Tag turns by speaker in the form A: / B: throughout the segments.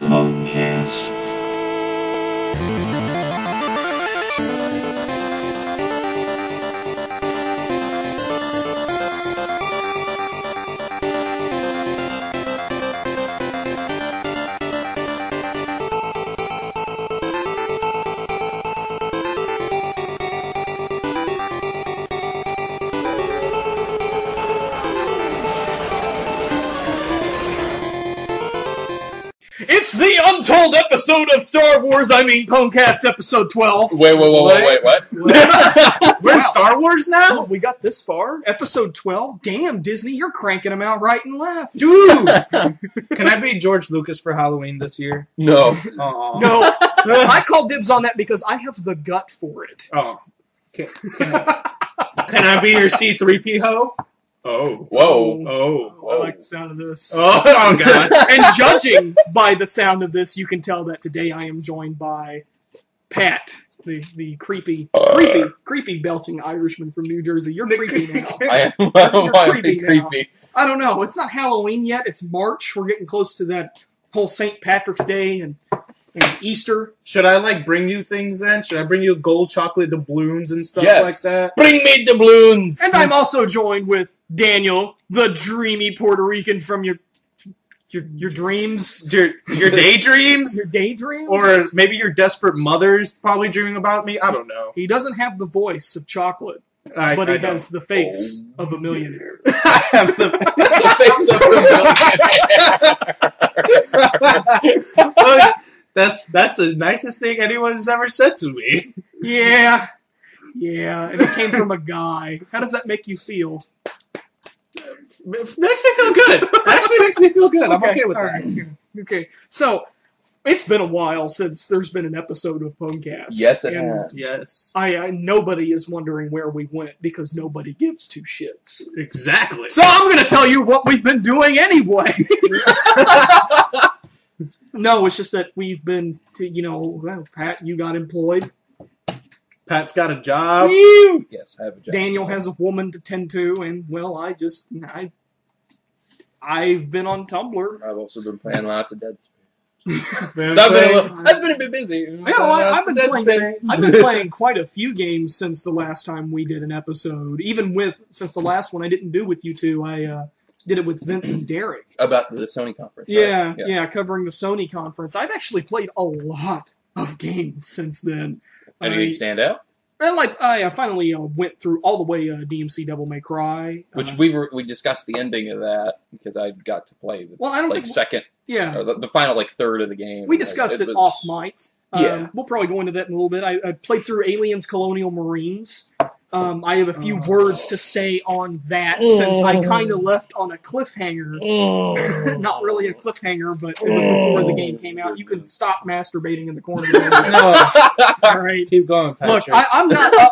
A: PWNcast.
B: It's the untold episode of Star Wars, PWNcast episode 12.
C: Wait, what?
B: We're in Star Wars now? Oh, we got this far? Episode 12? Damn, Disney, you're cranking them out right and left. Dude!
D: Can I be George Lucas for Halloween this year?
C: No.
B: No. I call dibs on that because I have the gut for it.
D: Oh. Can I be your C-3PO? Oh.
C: Whoa.
D: Oh.
B: I like the sound of this.
D: Oh, God.
B: And judging by the sound of this, you can tell that today I am joined by Pat, the creepy belching Irishman from New Jersey. You're creepy now.
C: I am.
B: You're
C: Why am I
B: creepy
C: creepy?
B: I don't know. It's not Halloween yet. It's March. We're getting close to that whole St. Patrick's Day and Easter.
D: Should I, bring you things then? Should I bring you gold chocolate doubloons and stuff like that?
C: Bring me doubloons!
B: And I'm also joined with Daniel, the dreamy Puerto Rican from your dreams.
D: Your daydreams?
B: Your daydreams?
D: Or maybe your desperate mother's probably dreaming about me? I don't know.
B: He doesn't have the voice of chocolate, but he has the face of a millionaire.
D: I have the
C: face of a millionaire.
D: That's the nicest thing anyone has ever said to me.
B: Yeah, and it came from a guy. How does that make you feel?
D: It makes me feel good. It actually makes me feel good. I'm okay with that.
B: Right. Okay, so it's been a while since there's been an episode of PWNcast.
C: Yes, it has.
D: Yes.
B: I nobody is wondering where we went because nobody gives two shits.
D: Exactly.
B: So I'm going to tell you what we've been doing anyway. No, it's just that we've been, Pat, you got employed.
D: Pat's got a job.
B: Woo!
C: Yes, I have a job.
B: Daniel has a woman to tend to, and, I've been on Tumblr.
C: I've also been playing lots of Dead Space.
D: I've
C: I've been a bit busy.
B: I've been playing quite a few games since the last time we did an episode. Since the last one I didn't do with you two, I did it with Vince and Derek.
C: About the Sony conference.
B: Yeah,
C: right?
B: yeah, covering the Sony conference. I've actually played a lot of games since then.
C: Anything stand out?
B: I finally went through all the way DMC Devil May Cry.
C: Which we discussed the ending of that because I got to play the second,
B: yeah,
C: or the final third of the game.
B: We discussed it off mic.
C: Yeah.
B: We'll probably go into that in a little bit. I played through Aliens Colonial Marines. I have a few words to say on that since I kind of left on a cliffhanger. Not really a cliffhanger, but it was before the game came out. You can stop masturbating in the corner. All right,
D: keep going, Patrick.
B: Look,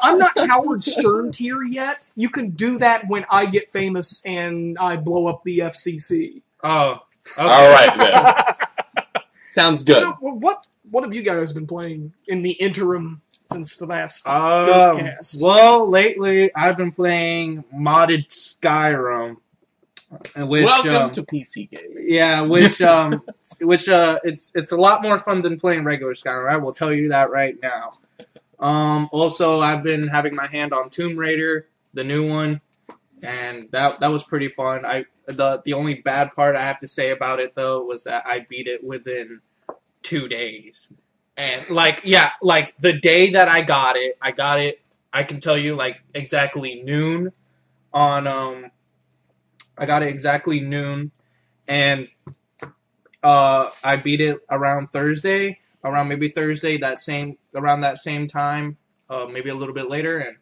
B: I'm not Howard Stern tier yet. You can do that when I get famous and I blow up the FCC.
D: Oh, okay.
C: All right then. Sounds good.
B: So, what have you guys been playing in the interim? Since the last podcast.
D: Well, lately I've been playing modded Skyrim. Which,
C: welcome to PC gaming.
D: Yeah, which it's a lot more fun than playing regular Skyrim. I will tell you that right now. Also, I've been having my hand on Tomb Raider, the new one, and that was pretty fun. The only bad part I have to say about it though was that I beat it within 2 days. And, the day that I got it, I can tell you, exactly noon on, I got it exactly noon, and, I beat it around Thursday, around that same time, maybe a little bit later, and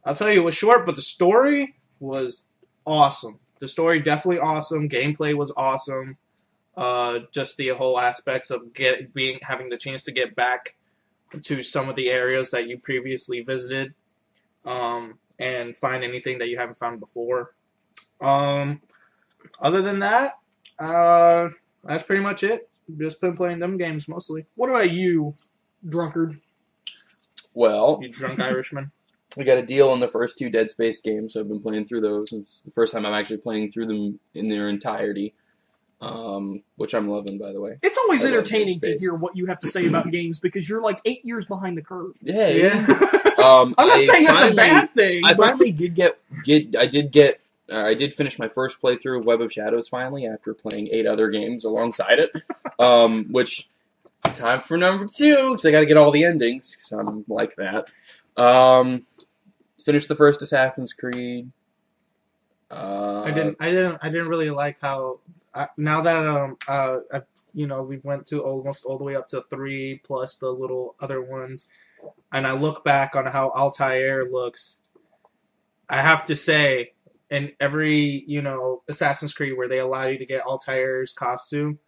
D: I'll tell you, it was short, but the story was awesome. The story definitely awesome, gameplay was awesome. Just the whole aspects of having the chance to get back to some of the areas that you previously visited, and find anything that you haven't found before. Other than that, that's pretty much it. Just been playing them games mostly.
B: What about you, drunkard?
C: Well,
D: You drunk Irishman.
C: we got a deal on the first 2 Dead Space games, so I've been playing through those. It's the first time I'm actually playing through them in their entirety. which I'm loving, by the way.
B: It's always
C: I love
B: entertaining
C: Dead
B: to
C: Space.
B: hear what you have to say about games because you're like 8 years behind the curve.
C: Yeah.
B: I'm not saying that's a bad thing.
C: I
B: but
C: finally did I did finish my first playthrough of Web of Shadows finally after playing 8 other games alongside it. Which time for number 2 because I got to get all the endings because I'm like that. Finished the first Assassin's Creed.
D: I didn't really like how now that we've went to almost all the way up to 3 plus the little other ones, and I look back on how Altair looks. I have to say, in every Assassin's Creed where they allow you to get Altair's costume,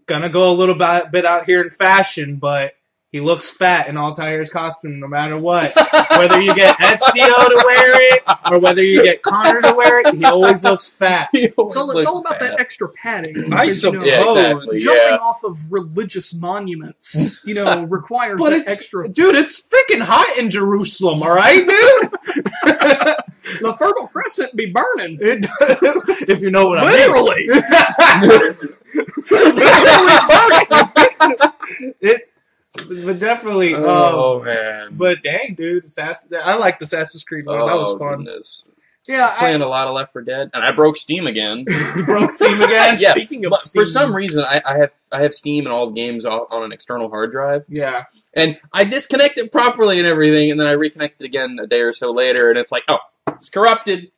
D: gonna go a little bit out here in fashion, but he looks fat in Altair's costume no matter what. Whether you get Ezio to wear it or whether you get Connor to wear it, he always looks fat.
B: So it's all about that extra padding.
D: I
B: Because,
D: suppose.
C: Yeah, exactly.
B: Jumping off of religious monuments, requires
D: But
B: that
D: it's
B: extra.
D: dude, it's freaking hot in Jerusalem, all right, dude.
B: The Fertile Crescent be burning.
D: If you know what
B: Literally.
D: I mean. But definitely.
C: Oh man!
D: But dang, dude, I liked Assassin's Creed 1. That was fun.
C: Goodness.
B: Yeah,
C: Playing a lot of Left 4 Dead, and I broke Steam again.
D: You broke Steam again.
C: Yeah,
B: Speaking of
C: but
B: Steam,
C: for some reason, I have Steam and all the games on an external hard drive,
D: Yeah.
C: and I disconnect it properly and everything, and then I reconnect it again a day or so later, and it's like, oh, it's corrupted.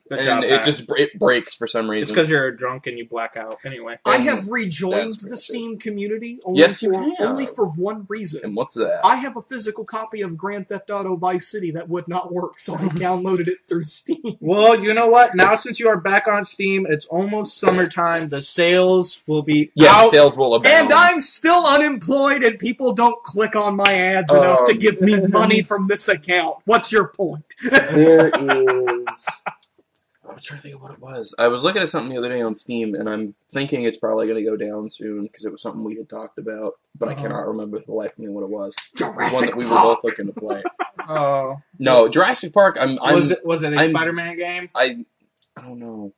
D: Good
C: And
D: job,
C: it
D: Pat.
C: just breaks for some reason.
D: It's because you're drunk and you black out. Anyway.
B: I have rejoined
C: That's
B: the
C: pretty
B: Steam community only
C: Yes, you have.
B: only for one reason.
C: And what's that?
B: I have a physical copy of Grand Theft Auto Vice City that would not work, so I downloaded it through Steam.
D: Well, you know what? Now since you are back on Steam, it's almost summertime. The sales will be out.
C: Sales will abound.
B: And I'm still unemployed, and people don't click on my ads enough to give me money from this account. What's your point?
C: There is... I'm trying to think of what it was. I was looking at something the other day on Steam, and I'm thinking it's probably going to go down soon because it was something we had talked about, but I cannot remember for the life of me what it was.
B: Jurassic
C: One that we were
B: Park.
C: both looking to play.
D: Oh.
C: No, Jurassic Park.
D: Was it a
C: I'm-
D: Spider-Man game?
C: I don't know.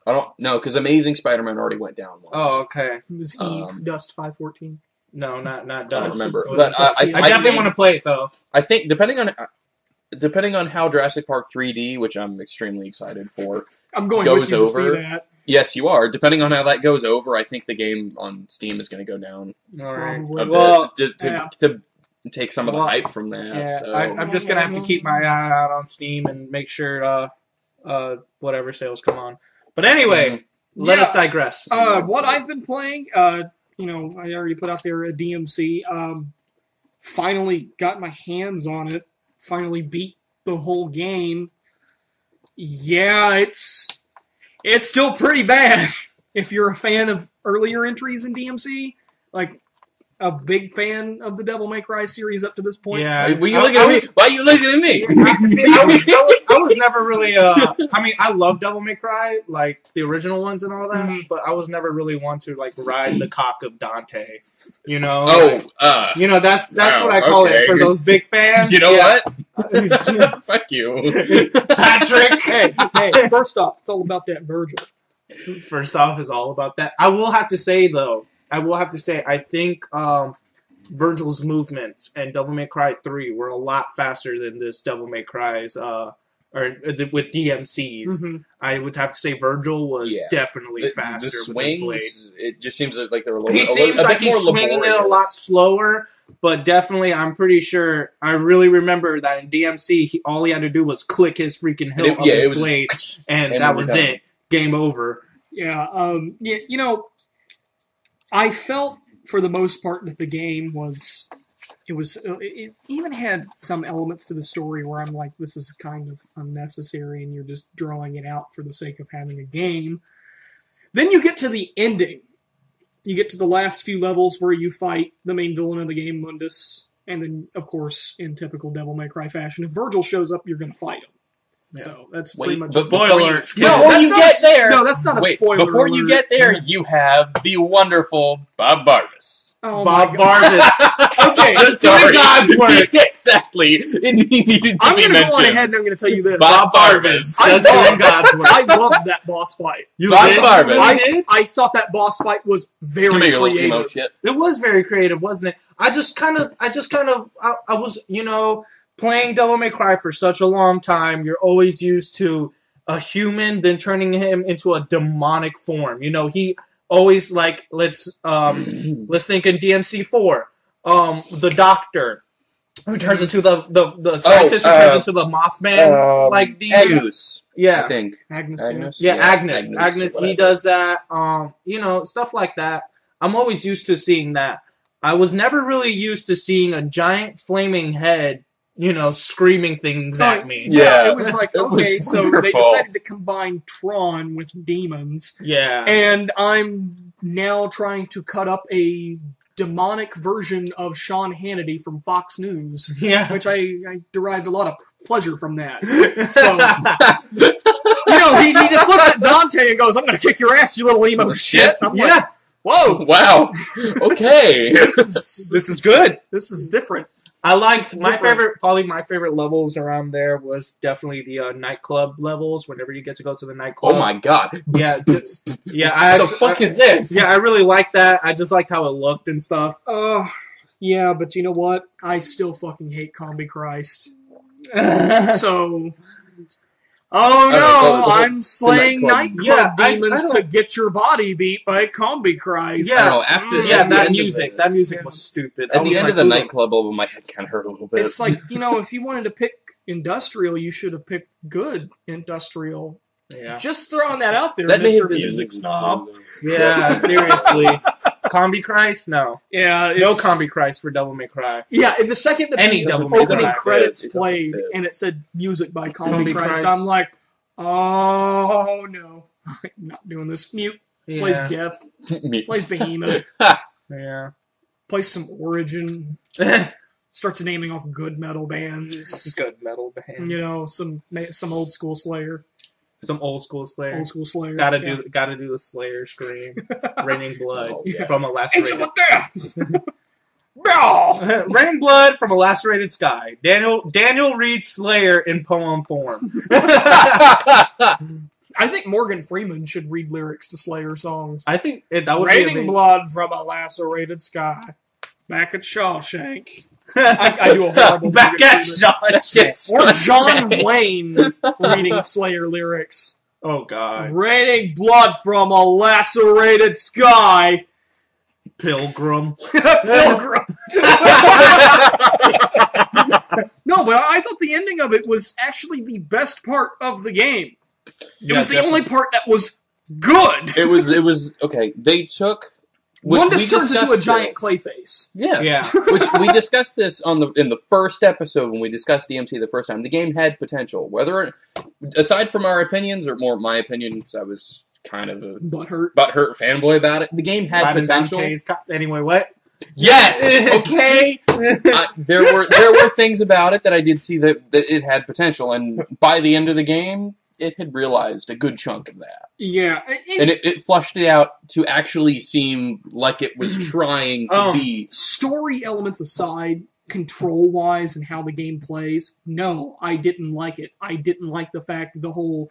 C: I don't know because Amazing Spider-Man already went down once.
D: Oh, okay.
B: It was Eve, Dust 514.
D: No, not
C: I don't
D: Dust.
C: remember,
B: It's-
C: but
D: I definitely
C: think-
D: want to play it though.
C: I think depending on how Jurassic Park 3D, which I'm extremely excited for,
B: I'm going
C: Goes
B: with you to see
C: over.
B: that.
C: yes, you are. Depending on how that goes over, I think the game on Steam is going to go down
D: All right.
B: Probably.
C: a bit
D: Well,
C: to take some of the
D: well,
C: hype from that.
D: Yeah,
C: so.
D: I'm just gonna have to keep my eye out on Steam and make sure whatever sales come on. But anyway, let
B: Yeah.
D: us digress.
B: What I've been playing, I already put out there a DMC. Finally got my hands on it. Finally beat the whole game. Yeah, it's still pretty bad. If you're a fan of earlier entries in DMC, like a big fan of the Devil May Cry series up to this point.
D: Yeah.
C: Were you looking at me? Why are you looking at me?
D: I was never really. I mean, I love Devil May Cry, like the original ones and all that,
B: Mhm.
D: but I was never really one to like ride the cock of Dante. You know. That's
C: Wow,
D: what I call
C: okay.
D: it for those big fans.
C: You know
D: Yeah.
C: what? Fuck you.
D: Patrick.
B: Hey, first off, it's all about that Virgil.
D: First off, is all about that. I will have to say, I think Virgil's movements and Devil May Cry 3 were a lot faster than this Devil May Cry's, with DMCs.
B: Mm-hmm.
D: I would have to say Virgil was
C: Yeah.
D: definitely faster
C: The
D: with his blade.
C: swings, it just seems like they're a little
D: He
C: bit
D: seems like
C: bit more
D: he's swinging it a lot
C: laborious.
D: slower, but definitely, I'm pretty sure. I really remember that in DMC, all he had to do was click his freaking hilt of his blade, and that was it. Game over.
B: Yeah, I felt for the most part that the game was. It even had some elements to the story where I'm like, this is kind of unnecessary, and you're just drawing it out for the sake of having a game. Then you get to the ending. You get to the last few levels where you fight the main villain of the game, Mundus, and then, of course, in typical Devil May Cry fashion, if Virgil shows up, you're going to fight him.
D: Yeah.
B: So that's
C: Wait,
B: pretty much
C: but
D: Spoiler
C: before you-
D: alert.
C: Before
B: that's
C: you
B: not
C: get there,
B: No, that's not a
C: wait,
B: spoiler
C: before you
B: alert.
C: get there, you have the wonderful Bob Barbas.
B: Oh
D: Bob
B: my God.
D: Barvis. Okay,
C: Just
D: doing
C: sorry.
D: God's work.
C: Exactly. It needed to
B: I'm
C: be
B: going to go on
C: mentioned.
B: ahead and I'm going to tell you this.
C: Bob Barvis.
D: Just doing God's work.
B: I loved that boss fight.
D: You
C: Bob
D: did?
C: Barvis.
D: You really did?
B: I thought that boss fight was very
C: Come here, you little emo
B: creative.
C: shit.
D: It was very creative, wasn't it? I was, playing Devil May Cry for such a long time. You're always used to a human, then turning him into a demonic form. He always let's think in DMC4, the doctor who turns into the scientist who turns into the Mothman, demon.
C: Agnes,
D: Yeah,
C: I think.
B: Agnes.
D: Yeah, Agnes. Agnes, he
C: whatever.
D: does that. Stuff like that. I'm always used to seeing that. I was never really used to seeing a giant flaming head, screaming things at me.
C: Yeah.
B: It was like,
C: It was
B: okay, so they
C: wonderful.
B: decided to combine Tron with demons.
D: Yeah.
B: And I'm now trying to cut up a demonic version of Sean Hannity from Fox News,
D: Yeah.
B: which I derived a lot of pleasure from that. So, he just looks at Dante and goes, "I'm going to kick your ass, you little emo shit." I'm like,
D: Yeah.
B: whoa,
C: Wow. Okay.
B: this is
D: good.
B: This is different.
D: I liked
B: It's
D: my
B: different.
D: my favorite levels around there was definitely the nightclub levels. Whenever you get to go to the nightclub.
C: Oh my god.
D: Yeah,
C: What the fuck is this?
D: Yeah, I really liked that. I just liked how it looked and stuff.
B: Yeah, but you know what? I still fucking hate Combi Christ.
D: Yeah,
B: So, no, I'm slaying
C: nightclub.
B: nightclub
D: Yeah, I
B: demons
D: don't-
B: to get your body beat by Combi Christ.
D: Yeah.
C: No, after-
B: Mm.
C: at the
D: that
C: end of
D: music.
C: it-
D: That music
B: Yeah.
D: was stupid.
C: At
D: I
C: the
D: was
C: end
D: like,
C: of the
D: who
C: nightclub album, my head kind of hurt a little bit.
B: It's like, if you wanted to pick industrial, you should have picked good industrial.
D: Yeah.
B: Just throwing that out there,
C: that may
B: Mr.
C: have been
B: Music Snob.
D: Yeah, seriously. Combi Christ? No.
B: Yeah,
D: No
B: it's-
D: Combi Christ for Devil May Cry.
B: Yeah, the second that
D: Any
B: the
D: Devil May
B: opening
D: Cry.
B: credits
C: It doesn't
B: played
C: fit.
B: and it said music by Combi
D: Combi
B: Christ,
D: Christ.
B: I'm like, oh no, I'm not doing this. Mute, plays
D: Yeah.
B: Death,
C: Me.
B: plays Behemoth,
D: Yeah.
B: plays some Origin, starts naming off good metal bands.
D: Good metal bands.
B: Some old school Slayer.
D: Some old school Slayer.
B: Old school Slayer.
D: Gotta
B: yeah.
D: do the Slayer scream. Raining blood
C: Oh, yeah.
D: from a
B: Angel
D: lacerated.
B: of Death! No!
D: Raining blood from a lacerated sky. Daniel reads Slayer in poem form.
B: I think Morgan Freeman should read lyrics to Slayer songs.
D: I think that would be
B: Raining
D: amazing.
B: blood from a lacerated sky. Back at Shawshank. I do a horrible
D: Back
B: Morgan
D: at
B: Freeman.
C: Yes.
B: Or John Wayne reading Slayer lyrics.
D: Oh god.
B: Raining blood from a lacerated sky.
D: Pilgrim.
B: Pilgrim. No, but I thought the ending of it was actually the best part of the game. It was the only part that was good.
C: It was okay. They took
B: One
C: we
B: just turns into a
C: discussed
B: giant
C: this.
B: clay face.
C: Yeah.
D: Yeah.
C: Which we discussed this in the first episode when we discussed DMC the first time. The game had potential. Whether aside from our opinions or more my opinion, because I was kind of a
B: Butthurt.
C: butthurt fanboy about it. The game had
D: Robin
C: potential.
D: Dante's anyway, what?
C: Yes. Okay. There were things about it that I did see that it had potential, and by the end of the game, it had realized a good chunk of that,
B: Yeah.
C: and it flushed it out to actually seem like it was trying to be.
B: Story elements aside, control-wise and how the game plays, no, I didn't like it. I didn't like the fact the whole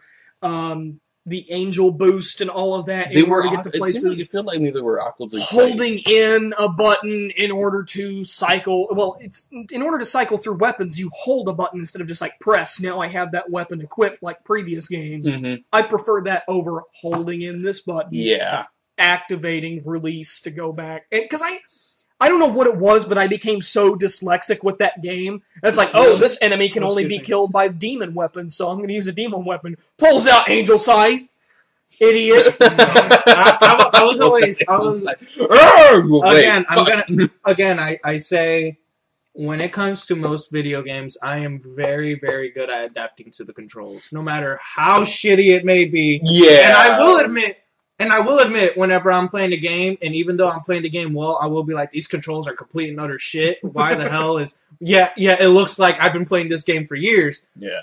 B: the angel boost and all of that
C: They
B: in
C: were.
B: order to get to
C: It seemed like it
B: places.
C: felt like they were awkwardly
B: Holding
C: placed.
B: in a button in order to cycle. Well, it's in order to cycle through weapons, you hold a button instead of just like press. Now I have that weapon equipped like previous games.
C: Mhm.
B: I prefer that over holding in this button.
C: Yeah.
B: Activating release to go back. Because I don't know what it was, but I became so dyslexic with that game. It's like, oh, this enemy can only be killed by demon weapons, so I'm going to use a demon weapon. Pulls out Angel Scythe. Idiot.
D: I was always again I say when it comes to most video games, I am very, very good at adapting to the controls, no matter how shitty it may be.
C: Yeah.
D: And I will admit, whenever I'm playing a game, and even though I'm playing the game well, I will be like, these controls are complete and utter shit. Why the hell is... Yeah, it looks like I've been playing this game for years.
C: Yeah.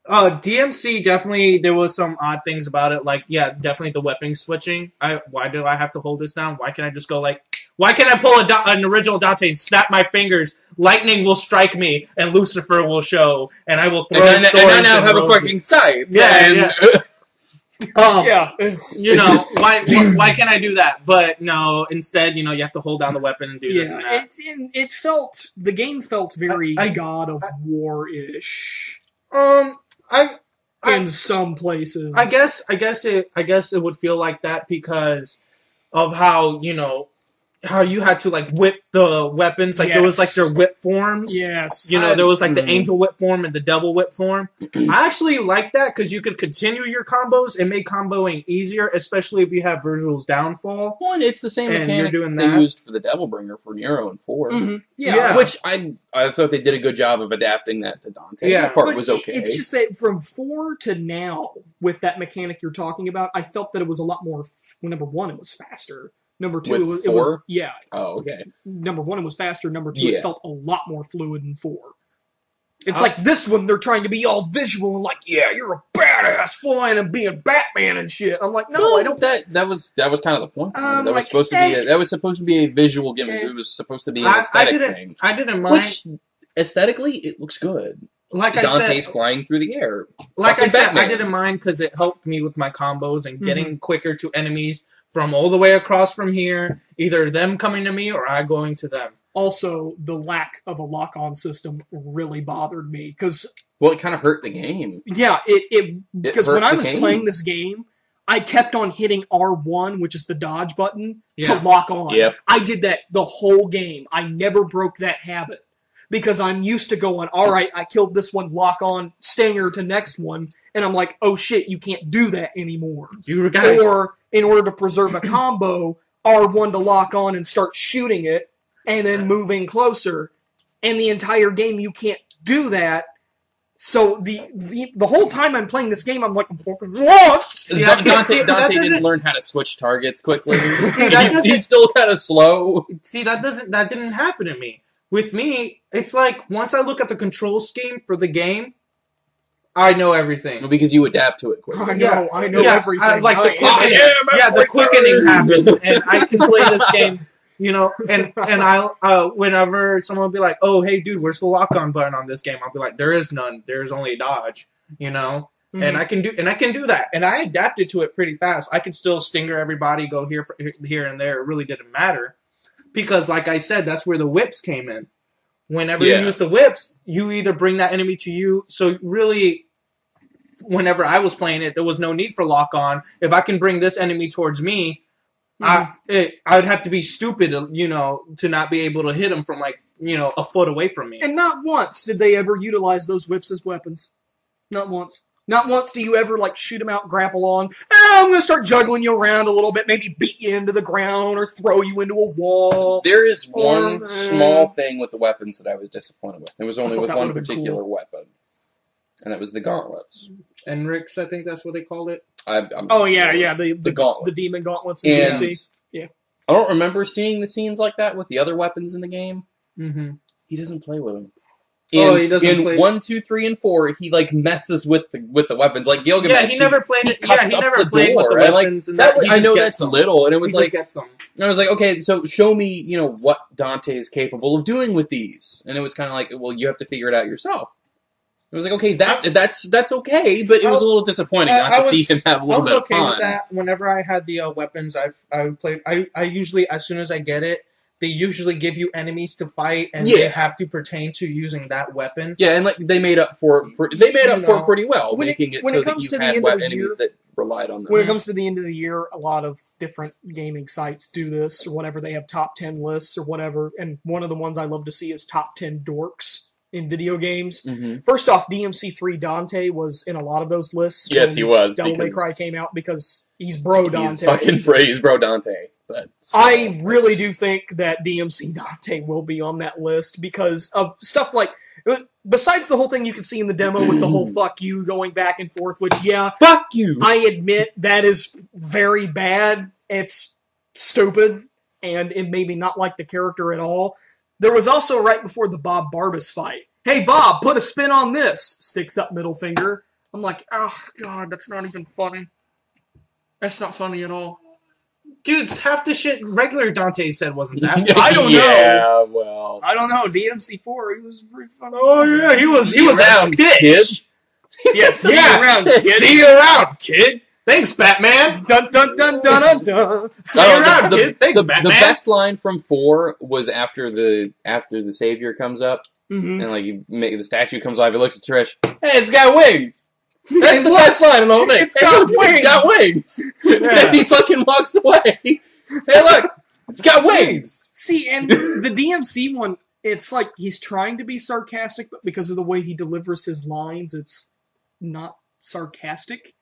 D: DMC definitely, there was some odd things about it. Like, yeah, definitely the weapon switching. Why do I have to hold this down? Why can't I just go like, why can't I pull an original Dante and snap my fingers? Lightning will strike me, and Lucifer will show, and I will throw swords.
C: And I now have
D: roses.
C: a fucking scythe.
D: Yeah.
B: Yeah.
D: You know, why can't I do that? But no, instead, you know, you have to hold down the weapon and do this and that.
B: The game felt very God of War-ish. In some places.
D: I guess it would feel like that because of how, you know, how you had to like whip the weapons, like there was like their whip forms.
B: Yes.
D: You know, there was like the angel whip form and the devil whip form. I actually like that because you could continue your combos and make comboing easier, especially if you have Virgil's downfall.
C: Well, and it's the same mechanic they used for the Devil Bringer for Nero and 4.
B: Mm-hmm. Yeah.
C: Which I thought they did a good job of adapting that to Dante.
D: Yeah.
C: That part was okay.
B: It's just that from 4 to now, with that mechanic you're talking about, I felt that it was a lot more. Well, number 1, it was faster. Number 2, it was yeah.
C: Oh, okay.
B: Number 1, it was faster. Number 2,
C: Yeah.
B: it felt a lot more fluid than 4. It's like this one, they're trying to be all visual and like, yeah, you're a badass flying and being Batman and shit. I'm like, no, I don't.
C: That was kind of the point. That was supposed to be a visual gimmick. It was supposed to be an aesthetic thing.
D: I didn't mind.
C: Which aesthetically, it looks good.
D: Like
C: Dante's flying through the air.
D: Like I said,
C: Batman.
D: I didn't mind because it helped me with my combos and getting quicker to enemies from all the way across from here, either them coming to me or I going to them.
B: Also, the lack of a lock-on system really bothered me because
C: it kind of hurt the game.
B: Yeah, because when I was playing this game, I kept on hitting R1, which is the dodge button, to lock on.
C: Yep.
B: I did that the whole game. I never broke that habit because I'm used to going, all right, I killed this one, lock on, stinger to next one, and I'm like, oh shit, you can't do that anymore. Or in order to preserve a combo, R1 to lock on and start shooting it, and then moving closer. And the entire game, you can't do that. So the whole time I'm playing this game, I'm like, I'm fucking lost.
C: Dante didn't learn how to switch targets quickly. He's still kind of slow.
D: See, that didn't happen to me. With me, it's like once I look at the control scheme for the game, I know everything.
C: Well, because you adapt to it quickly.
B: I know everything.
D: The quickening happens, and I can play this game. You know, and I'll whenever someone will be like, "Oh, hey, dude, where's the lock-on button on this game?" I'll be like, "There is none. There's only dodge." You know, and I can do that, and I adapted to it pretty fast. I could still stinger everybody, go here and there. It really didn't matter because, like I said, that's where the whips came in. Whenever you use the whips, you either bring that enemy to you. So really, whenever I was playing it, there was no need for lock-on. If I can bring this enemy towards me. I would have to be stupid, you know, to not be able to hit him from like, you know, a foot away from me.
B: And not once did they ever utilize those whips as weapons. Not once. Not once do you ever like shoot them out, grapple on. I'm gonna start juggling you around a little bit, maybe beat you into the ground or throw you into a wall.
C: There is one small thing with the weapons that I was disappointed with. It was only with one particular weapon, and that was the gauntlets.
D: Enrix, I think that's what they called it.
B: The
C: gauntlets.
B: The demon gauntlets in DMC. Yeah.
C: I don't remember seeing the scenes like that with the other weapons in the game.
D: Mm-hmm.
C: He doesn't play with them.
D: He doesn't play.
C: 1, 2, 3, and 4, he like messes with the weapons. Like Gilgamesh,
D: yeah, he never played.
C: He never
D: played with the weapons.
C: I know that's little, and it was like,
D: gets them.
C: And I was like, okay, so show me, you know, what Dante is capable of doing with these. And it was kind of like, well, you have to figure it out yourself. I was like, okay, that's okay, but it was a little disappointing not to see him have a little bit of fun. I was okay with that.
D: Whenever I had the weapons, I usually, as soon as I get it, they usually give you enemies to fight, and they have to pertain to using that weapon.
C: Yeah, and like they made up for it pretty well, making it so that you had enemies that relied on them.
B: When it comes to the end of the year, a lot of different gaming sites do this, or whatever. They have top 10 lists or whatever, and one of the ones I love to see is top 10 dorks in video games.
C: Mm-hmm.
B: First off, DMC3 Dante was in a lot of those lists.
C: Yes, he was.
B: Devil May Cry came out because he's bro Dante.
C: He's bro Dante. But
B: I really do think that DMC Dante will be on that list because of stuff like, besides the whole thing you can see in the demo with the whole fuck you going back and forth, which,
C: fuck you!
B: I admit that is very bad. It's stupid, and it made me not like the character at all. There was also right before the Bob Barbas fight. Hey, Bob, put a spin on this. Sticks up middle finger. I'm like, oh god, that's not even funny. That's not funny at all.
D: Dudes, half the shit regular Dante said wasn't that funny.
B: I don't know.
C: Yeah, well.
B: I don't know. DMC4, he was pretty funny.
D: Oh yeah, he was a
C: around,
D: stitch.
C: kid.
B: Yes, see you around, kid.
D: See you around, kid. Thanks, Batman.
B: Dun dun dun dun dun dun.
D: See you around,
C: the,
D: kid. Thanks,
C: the
D: Batman.
C: best line from 4 was after the Savior comes up
B: Mm-hmm.
C: and like the statue comes alive. He looks at Trish. Hey, it's got wings. That's the best line in the whole thing.
B: It's got wings.
C: It's got wings.
D: Yeah.
C: And he fucking walks away. Hey, look, it's got wings.
B: See, and the DMC one, it's like he's trying to be sarcastic, but because of the way he delivers his lines, it's not sarcastic.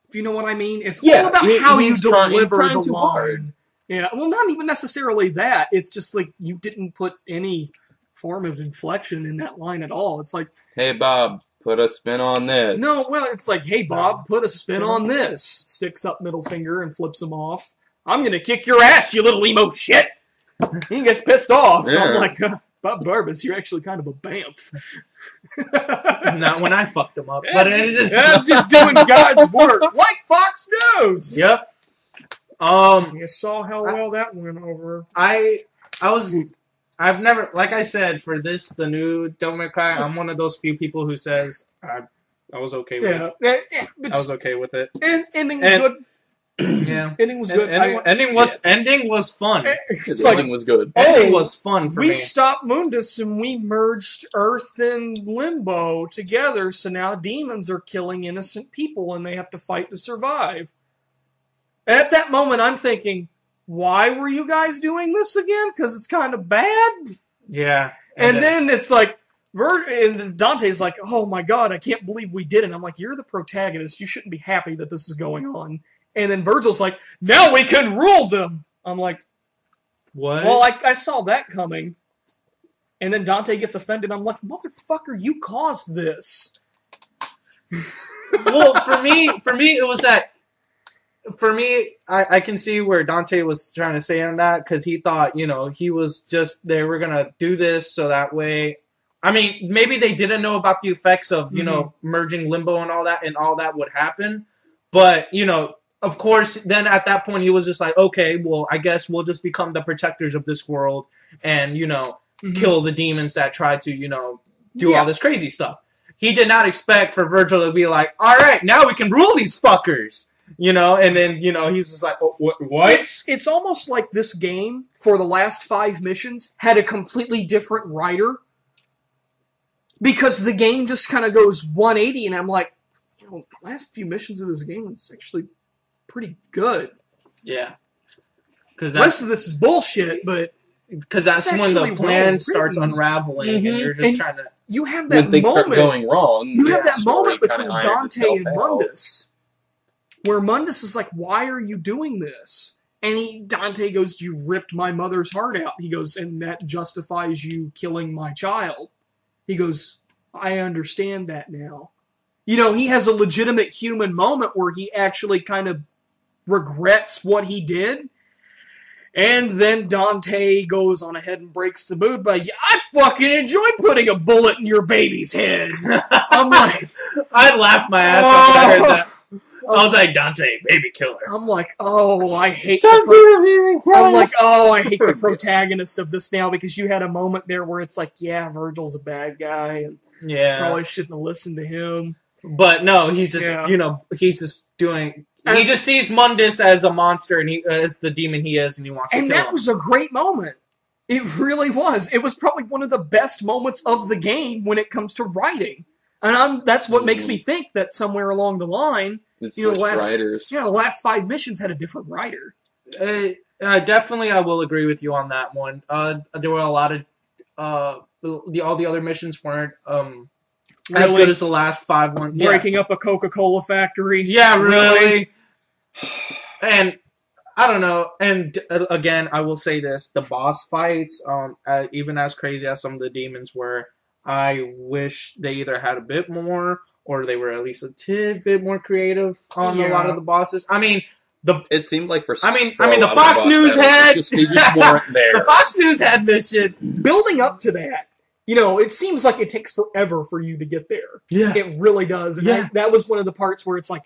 B: If you know what I mean? It's all about how you deliver the line.
C: Hard.
B: Yeah, well, not even necessarily that. It's just like you didn't put any form of inflection in that line at all. It's like,
C: Hey, Bob, put a spin on this.
B: no, well, it's like, hey, Bob, put a spin on this. Sticks up middle finger and flips him off. I'm gonna kick your ass, you little emo shit. He gets pissed off.
C: Yeah.
B: I'm like, Bob Barbas, you're actually kind of a bamf.
D: Not when I fucked him up.
B: Yeah,
D: But it is
B: I'm just doing God's work, like Fox News.
D: Yep.
B: You saw how well that went over.
D: I've never, like I said, for this, the new Devil May Cry, I'm one of those few people who says I was okay with it.
B: Yeah,
D: I was okay with it.
B: ending was good.
D: Yeah.
B: Ending was good.
D: Ending was fun.
B: It's
C: The
B: like,
C: ending was good.
D: Ending was fun for
B: we
D: me.
B: stopped Mundus and we merged Earth and Limbo together, so now demons are killing innocent people and they have to fight to survive. At that moment, I'm thinking, why were you guys doing this again? Because it's kind of bad?
D: Yeah.
B: And then it's like, and Dante's like, oh my god, I can't believe we did it. I'm like, you're the protagonist. You shouldn't be happy that this is going on. And then Virgil's like, now we can rule them. I'm like,
D: what?
B: well, I saw that coming. And then Dante gets offended. I'm like, motherfucker, you caused this.
D: Well, for me, it was that. For me, I can see where Dante was trying to say on that because he thought, he was just they were gonna do this so that way. I mean, maybe they didn't know about the effects of merging Limbo and all that would happen. But of course, then at that point he was just like, okay, well, I guess we'll just become the protectors of this world and kill the demons that try to do all this crazy stuff. He did not expect for Virgil to be like, all right, now we can rule these fuckers. And then, he's just like, oh, what?
B: It's almost like this game, for the last 5 missions, had a completely different writer. Because the game just kind of goes 180, and I'm like, the last few missions of this game, it's actually pretty good.
D: Yeah.
B: The rest of this is bullshit, but...
D: Because that's when the plan starts unraveling, and you're just trying to...
B: You have that
C: when things
B: moment,
C: start going wrong,
B: you have that moment between
C: kinda
B: Dante and
C: irons itself out.
B: Mundus, where Mundus is like, why are you doing this? And Dante goes, you ripped my mother's heart out. He goes, and that justifies you killing my child. He goes, I understand that now. He has a legitimate human moment where he actually kind of regrets what he did. And then Dante goes on ahead and breaks the mood by, I fucking enjoy putting a bullet in your baby's head. I'm like...
D: I laughed my ass off when I heard that. I was like, Dante, baby killer.
B: I'm like, oh, I hate
D: I'm
B: like, oh, I hate the protagonist of this now because you had a moment there where it's like, yeah, Virgil's a bad guy and probably shouldn't have listened to him.
D: But no, he's just, he's just doing... He just sees Mundus as a monster and as the demon he is and he wants to kill him.
B: And that was a great moment. It really was. It was probably one of the best moments of the game when it comes to writing. And that's what makes me think that somewhere along the line, the last 5 missions had a different writer.
D: Definitely, I will agree with you on that one. There were a lot of all the other missions weren't as good as the last 5 ones.
B: Breaking up a Coca-Cola factory.
D: Yeah, really. And I don't know. And again, I will say this: the boss fights, even as crazy as some of the demons were, I wish they either had a bit more or they were at least a tidbit more creative on a lot of the bosses. I mean,
C: it seemed like the
D: Fox News had
C: just weren't there.
D: The Fox News had mission
B: building up to that. it seems like it takes forever for you to get there.
D: Yeah.
B: It really does. And
D: Yeah.
B: that was one of the parts where it's like,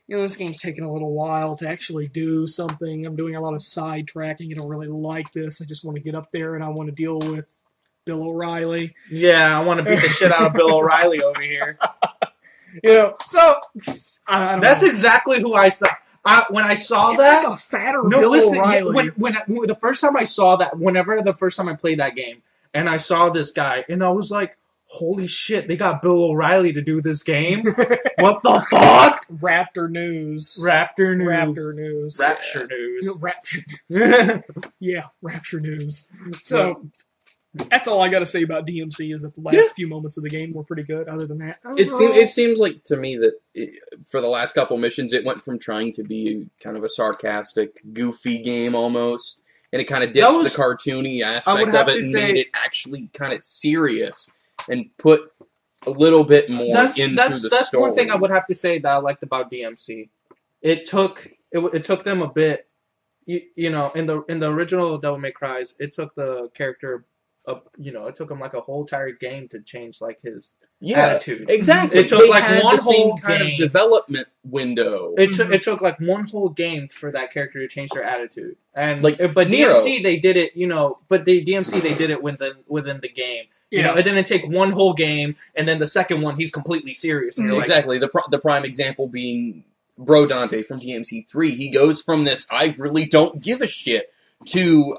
B: this game's taking a little while to actually do something. I'm doing a lot of sidetracking. I don't really like this. I just want to get up there and I want to deal with Bill O'Reilly.
D: Yeah, I want to beat the shit out of Bill O'Reilly over here.
B: So I don't
D: That's
B: know.
D: exactly who I saw. When I saw
B: It's
D: that,
B: like a fatter
D: no,
B: Bill
D: listen.
B: O'Reilly.
D: When the first time I saw that, whenever the first time I played that game, and I saw this guy, and I was like, "Holy shit! They got Bill O'Reilly to do this game. What the fuck?"
B: Raptor news.
D: Raptor news.
B: Raptor news.
D: Rapture news.
B: Rapture. Yeah, Rapture news. So that's all I got to say about DMC. Is that the last few moments of the game were pretty good. Other than that,
C: It seems like to me that for the last couple missions, it went from trying to be kind of a sarcastic, goofy game almost, and it kind of ditched the cartoony aspect of it and made it actually kind of serious and put a little bit more into the story.
D: That's one thing I would have to say that I liked about DMC. It took them a bit, in the original Devil May Cry's, it took the character. It took him like a whole entire game to change like his attitude.
C: Exactly.
D: It took
C: they
D: like
C: had
D: one
C: the same
D: whole
C: kind
D: game.
C: of development window.
D: It took like one whole game for that character to change their attitude. And but
C: Nero.
D: DMC they did it, but the DMC they did it within the game. It didn't take one whole game and then the second one he's completely serious. And you're
C: Exactly. The prime example being Bro Dante from DMC 3. He goes from this I really don't give a shit to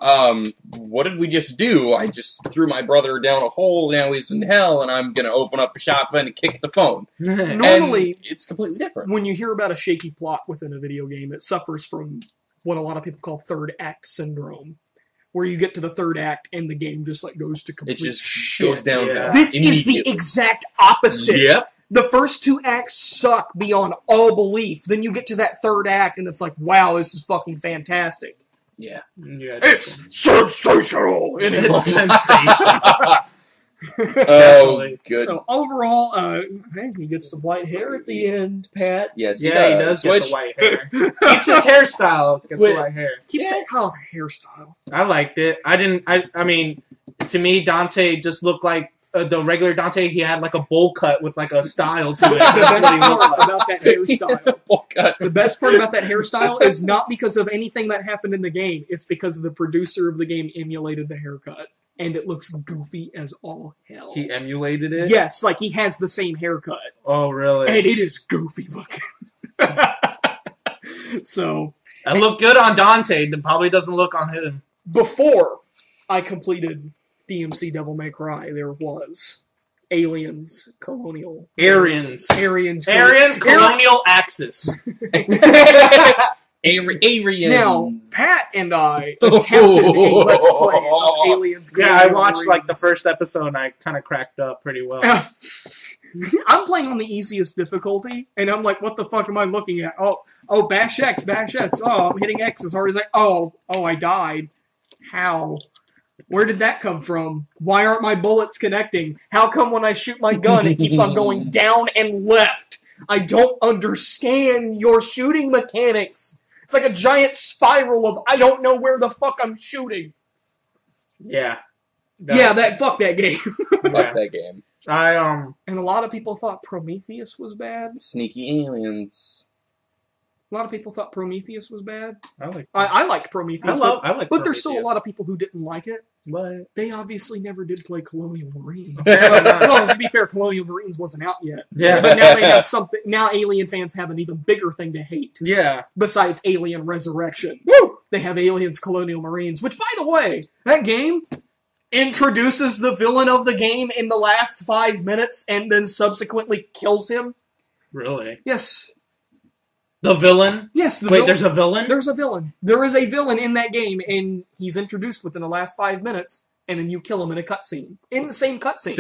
C: what did we just do? I just threw my brother down a hole, now he's in hell, and I'm gonna open up a shop and kick the phone.
B: Normally,
C: and it's completely different.
B: When you hear about a shaky plot within a video game, it suffers from what a lot of people call third act syndrome, where you get to the third act and the game just like goes to complete
C: It just
B: shit.
C: goes down to
B: This is the
C: immediately.
B: exact opposite.
C: Yep.
B: The first two acts suck beyond all belief. Then you get to that third act and it's like, wow, this is fucking fantastic.
C: Yeah.
B: It's sensational! And
D: It's sensational.
C: Oh, good.
B: So overall, I think he gets the white hair at the end, Pat.
C: Yes,
D: He does get the white hair. Keeps his hairstyle. Gets the white hair.
B: Keep saying, the hairstyle.
D: I liked it. I mean, to me, Dante just looked like the regular Dante. He had like a bowl cut with like a style to it.
B: The
D: That's what he
B: best
D: looked
B: part
D: like.
B: about that hairstyle.
C: God.
B: The best part about that hairstyle is not because of anything that happened in the game. It's because the producer of the game emulated the haircut. And it looks goofy as all hell.
D: He emulated it?
B: Yes, like he has the same haircut.
D: Oh, really?
B: And it is goofy looking. So.
D: It looked good on Dante. It probably doesn't look on him.
B: Before I completed DMC Devil May Cry, there was Aliens, Colonial.
D: Aryans. Colonial Axis.
C: Arian.
B: Now, Pat and I attempted a Let's Play of Aliens.
D: Yeah, I
B: Colonial
D: watched like the
B: Marines.
D: first episode and I kind of cracked up pretty well.
B: I'm playing on the easiest difficulty, and I'm like, what the fuck am I looking at? Oh, bash X. Oh, I'm hitting X as hard as I died. How? Where did that come from? Why aren't my bullets connecting? How come when I shoot my gun, it keeps on going down and left? I don't understand your shooting mechanics. It's like a giant spiral of I don't know where the fuck I'm shooting.
D: Yeah.
B: Fuck that game.
C: Fuck that game.
B: And a lot of people thought Prometheus was bad.
C: Sneaky aliens.
B: A lot of people thought Prometheus was bad.
D: I
B: I liked Prometheus,
D: like
B: but there's still a lot of people who didn't like it.
D: But
B: They obviously never did play Colonial Marines.
D: Fair enough.
B: Well, to be fair, Colonial Marines wasn't out yet.
D: Yeah.
B: But now they have something. Now Alien fans have an even bigger thing to hate.
D: yeah.
B: Besides Alien Resurrection.
D: Woo!
B: They have Aliens Colonial Marines, which, by the way, that game introduces the villain of the game in the last 5 minutes and then subsequently kills him.
D: Really?
B: Yes.
D: The villain?
B: Yes.
D: Wait, there's a villain?
B: There's a villain. There is a villain in that game, and he's introduced within the last 5 minutes, and then you kill him in a cutscene. In the same cutscene.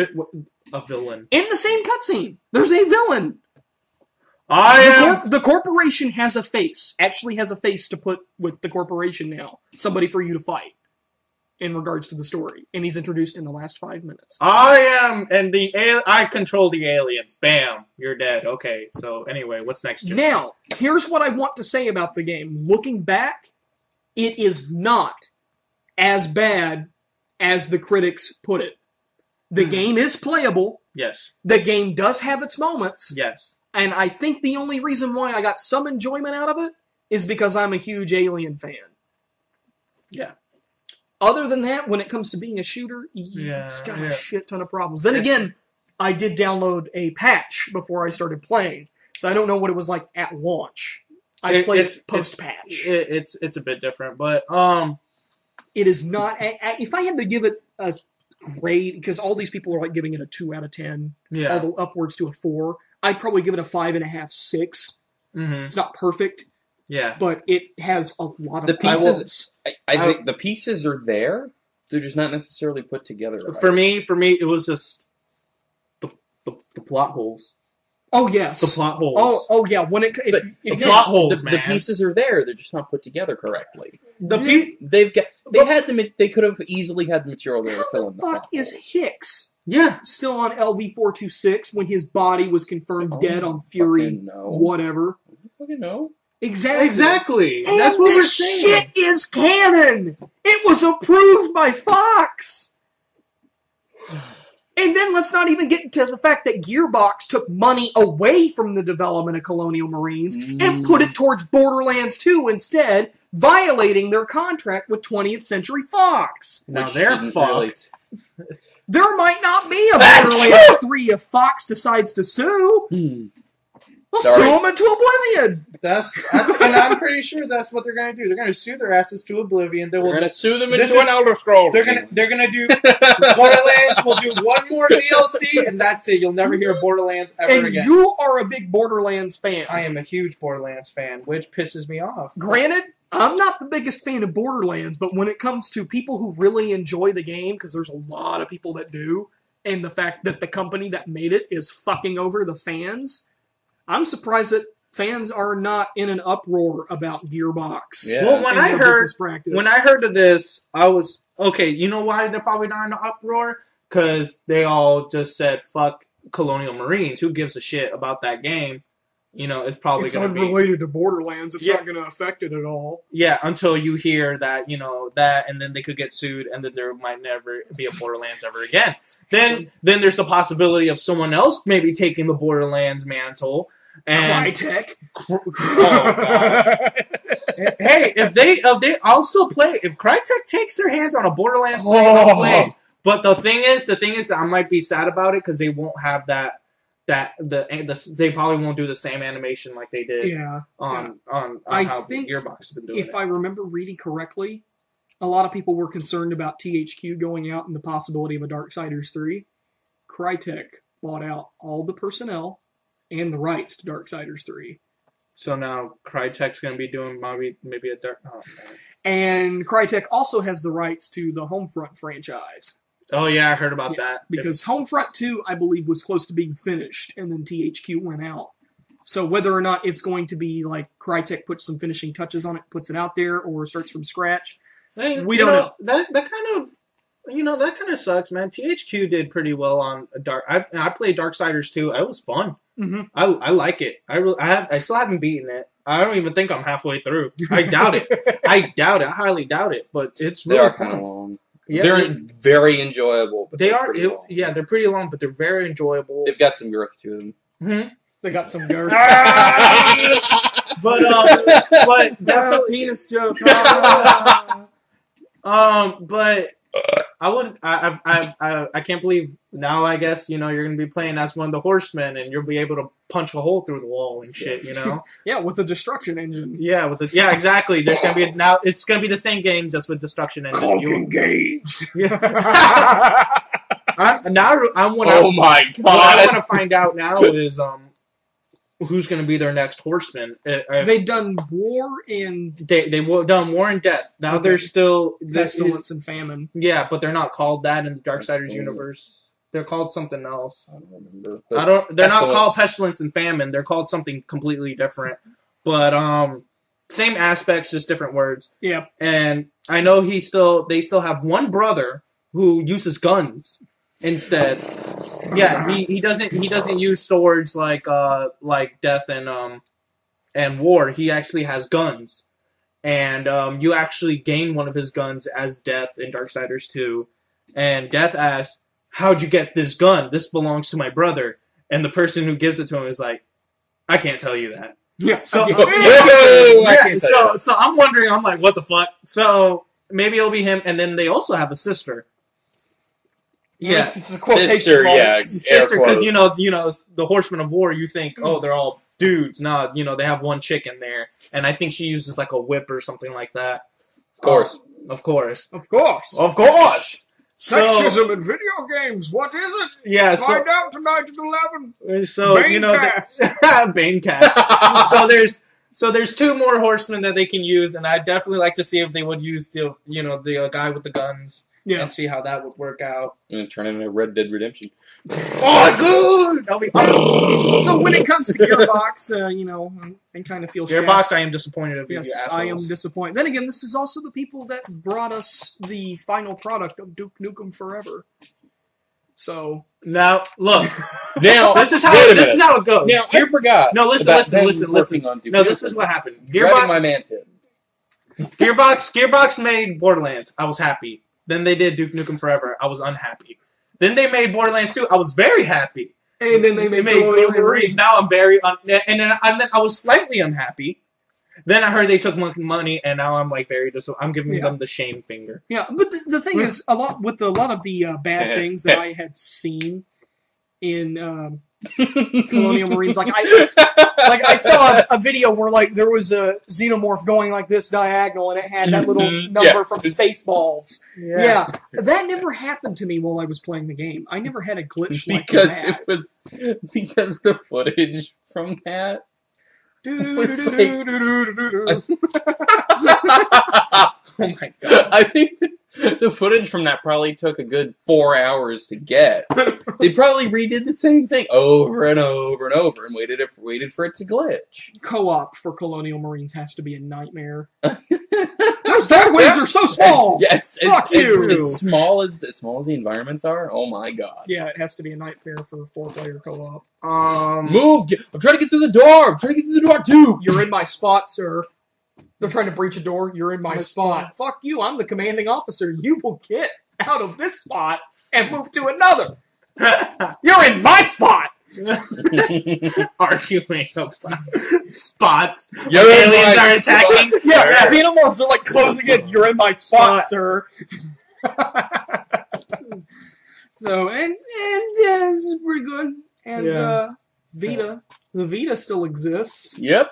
D: A villain.
B: In the same cutscene. There's a villain. The corporation has a face. Actually has a face to put with the corporation now. Somebody for you to fight. In regards to the story. And he's introduced in the last 5 minutes.
D: I control the aliens. Bam. You're dead. Okay, so anyway, what's next, Jim?
B: Now, here's what I want to say about the game. Looking back, it is not as bad as the critics put it. The game is playable.
D: Yes.
B: The game does have its moments.
D: Yes.
B: And I think the only reason why I got some enjoyment out of it is because I'm a huge Alien fan.
D: Yeah.
B: Other than that, when it comes to being a shooter, it's got a shit ton of problems. Then again, I did download a patch before I started playing, so I don't know what it was like at launch. I played it post-patch.
D: It's a bit different, but
B: it is not. If I had to give it a grade, because all these people are like giving it a 2 out of 10, all the upwards to a 4, I'd probably give it a 5.5, 6.
D: Mm-hmm.
B: It's not perfect.
D: Yeah,
B: but it has a lot of
C: the pieces. I think the pieces are there. They're just not necessarily put together. Right.
D: For me, it was just the plot holes.
B: Oh yes,
D: the plot holes.
B: Oh yeah. When it
D: if plot holes,
C: the pieces are there. They're just not put together correctly.
B: They
C: could have easily had the material there to fill in.
B: How the fuck is Hicks?
D: Yeah,
B: still on LV-426 when his body was confirmed dead on Fury. Whatever.
C: I don't fucking know.
B: Exactly.
D: And that's what we're saying.
B: Shit is canon. It was approved by Fox. And then let's not even get into the fact that Gearbox took money away from the development of Colonial Marines and put it towards Borderlands 2 instead, violating their contract with 20th Century Fox.
D: Now they're fucked.
B: There might not be a Borderlands 3 if Fox decides to sue. They'll sue them into oblivion.
D: And I'm pretty sure that's what they're going to do. They're going to sue their asses to oblivion.
C: They're going to sue them into an Elder Scrolls.
D: They're going to do Borderlands. We'll do one more DLC, and that's it. You'll never hear Borderlands ever again.
B: And you are a big Borderlands fan.
D: I am a huge Borderlands fan, which pisses me off.
B: Granted, I'm not the biggest fan of Borderlands, but when it comes to people who really enjoy the game, because there's a lot of people that do, and the fact that the company that made it is fucking over the fans, I'm surprised that fans are not in an uproar about Gearbox.
D: Yeah. Well, when I heard of this, I was okay. You know why they're probably not in an uproar? Because they all just said, "Fuck Colonial Marines." Who gives a shit about that game? You know, it's probably
B: going to be unrelated to Borderlands. It's not going to affect it at all.
D: Yeah, until you hear that, that, and then they could get sued, and then there might never be a Borderlands ever again. Then there's the possibility of someone else maybe taking the Borderlands mantle. And
B: Crytek.
D: Oh god. Hey, I'll still play. If Crytek takes their hands on a Borderlands thing, I'll play. But the thing is that I might be sad about it because they won't have they probably won't do the same animation like they did. On how Gearbox has been doing.
B: If I remember reading correctly, a lot of people were concerned about THQ going out and the possibility of a Darksiders 3. Crytek bought out all the personnel and the rights to Darksiders 3.
D: So now Crytek's going to be doing maybe a Dark... Oh, man.
B: And Crytek also has the rights to the Homefront franchise.
D: Oh, yeah, I heard about that.
B: Because Homefront 2, I believe, was close to being finished, and then THQ went out. So whether or not it's going to be like Crytek puts some finishing touches on it, puts it out there, or starts from scratch, we don't know.
D: That kind of sucks, man. THQ did pretty well on Dark. I played Darksiders 2. It was fun.
B: Mm-hmm.
D: I like it. I still haven't beaten it. I don't even think I'm halfway through. I doubt it. I highly doubt it. But it's really fun.
C: Kind of long. Yeah, they're very enjoyable. But
D: they're pretty long, but they're very enjoyable.
C: They've got some girth to them.
D: Mm-hmm.
B: They got some girth.
D: but definitely
B: penis joke.
D: But I wouldn't. I can't believe now. I guess you're going to be playing as one of the horsemen, and you'll be able to punch a hole through the wall and shit.
B: Yeah, with the destruction engine.
D: Yeah, exactly. There's going to be now. It's going to be the same game just with destruction engine.
B: Cloak engaged.
D: Yeah.
C: Oh my god!
D: What I want to find out now is who's going to be their next horseman.
B: They've done war and...
D: They've done war and death. Now they're still...
B: Pestilence and famine.
D: Yeah, but they're not called that in the Darksiders universe. They're called something else.
C: I don't remember.
D: They're not called Pestilence and Famine. They're called something completely different. But same aspects, just different words.
B: Yeah.
D: And I know they still have one brother who uses guns instead. Yeah, he doesn't use swords like death and war. He actually has guns, and you actually gain one of his guns as Death in Darksiders 2. And Death asks, how'd you get this gun? This belongs to my brother. And the person who gives it to him is like, I can't tell you that.
B: Yeah.
D: So,
C: I can't tell you that.
D: so I'm wondering, I'm like, what the fuck? So maybe it'll be him. And then they also have a sister. Yeah.
B: It's a quotation
C: Sister,
B: mark.
C: yeah.
D: Sister,
C: air
D: because
C: quotes.
D: the Horsemen of War, you think, oh, they're all dudes. No, they have one chick in there, and I think she uses like a whip or something like that.
C: Of course.
D: Of course.
B: Of course.
D: Of course.
B: Sexism in video games. What is it?
D: Yeah. So,
B: Find out tonight at 11.
D: so
B: Bangecast.
D: Banecast. So there's two more horsemen that they can use, and I'd definitely like to see if they would use the guy with the guns.
B: Yeah.
D: And see how that would work out.
C: And turn it into Red Dead Redemption.
D: Oh, good!
B: That'll be awesome. So when it comes to Gearbox, I kind of feel
D: Gearbox, I am disappointed of you,
B: Yes,
D: you assholes.
B: I am disappointed. Then again, this is also the people that brought us the final product of Duke Nukem Forever. So
D: Now, look.
C: Now,
D: This is how it goes.
C: Now, I forgot.
D: No, listen.
C: On Duke
D: No,
C: Nukem.
D: this is what happened.
C: Grabbing my mantis.
D: Gearbox made Borderlands. I was happy. Then they did Duke Nukem Forever. I was unhappy. Then they made Borderlands 2. I was very happy.
B: and then they made
D: Colonial
B: Colonial Marines.
D: Now I'm very and then I was slightly unhappy. Then I heard they took money, and now I'm like I'm giving them the shame finger.
B: Yeah, but the thing is, a lot of the bad things that I had seen in Colonial Marines, I saw a video where there was a xenomorph going like this diagonal, and it had that little number from Spaceballs. Yeah, that never happened to me while I was playing the game. I never had a glitch like that.
C: Because the footage from that.
D: Oh my god!
C: I think the footage from that probably took a good 4 hours to get. They probably redid the same thing over and over and over and waited for it to glitch.
B: Co-op for Colonial Marines has to be a nightmare. Those dark wings are so small.
C: Yes,
B: Fuck you.
C: as small as the environments are. Oh my god!
B: Yeah, it has to be a nightmare for a 4-player co-op.
C: Move! I'm trying to get through the door. I'm trying to get through the door too.
B: You're in my spot, sir. They're trying to breach a door. You're in my spot. Fuck you. I'm the commanding officer. You will get out of this spot and move to another. You're in my spot.
D: Arguing about spots.
C: Aliens
D: are attacking.
B: Yeah, xenomorphs are like closing in. You're in my spot, sir. So and this is pretty good. And Vita, the Vita still exists.
C: Yep.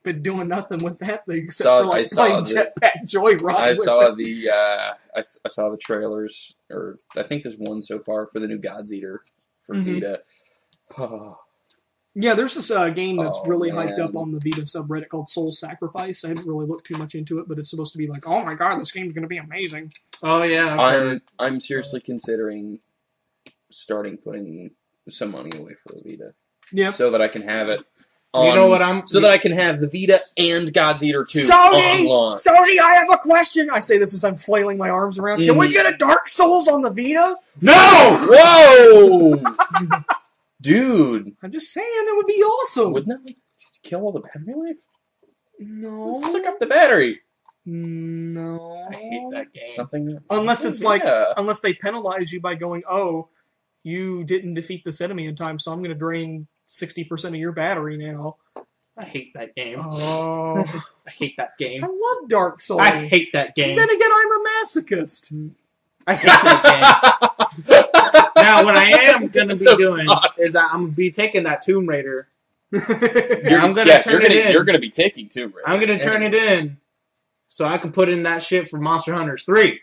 B: Been doing nothing with that thing except
C: Saw-
B: for
C: I
B: like
C: saw
B: playing
C: the-
B: Jetpack Joyride.
C: I
B: with
C: saw
B: it.
C: the I saw the trailers, or I think there's one so far for the new God's Eater for Vita.
B: Yeah, there's this game that's really hyped up
C: man.
B: on the Vita subreddit called Soul Sacrifice. I haven't really looked too much into it, but it's supposed to be like, oh my god, this game's going to be amazing.
D: Oh yeah.
C: I'm seriously considering putting some money away for the Vita.
B: Yeah.
C: So that I can have it. that I can have the Vita and God's Eater 2 on launch.
B: Sony, I have a question. I say this as I'm flailing my arms around. Can we get a Dark Souls on the Vita?
C: No! Whoa! Dude.
B: I'm just saying, it would be awesome.
C: Wouldn't that like kill all the battery life?
B: No.
C: Suck up the battery.
B: No.
D: I hate that game.
C: Something.
B: Unless it's unless they penalize you by going, oh, you didn't defeat this enemy in time, so I'm going to drain 60% of your battery now.
D: I hate that game.
B: Oh.
D: I hate that game.
B: I love Dark Souls.
D: I hate that game.
B: Then again, I'm a masochist.
D: I hate that game. Now, what I am going to be doing is that I'm going to be taking that Tomb Raider. I'm going to turn it in.
C: You're going to be taking Tomb Raider.
D: I'm going to turn it in so I can put in that shit for Monster Hunters 3.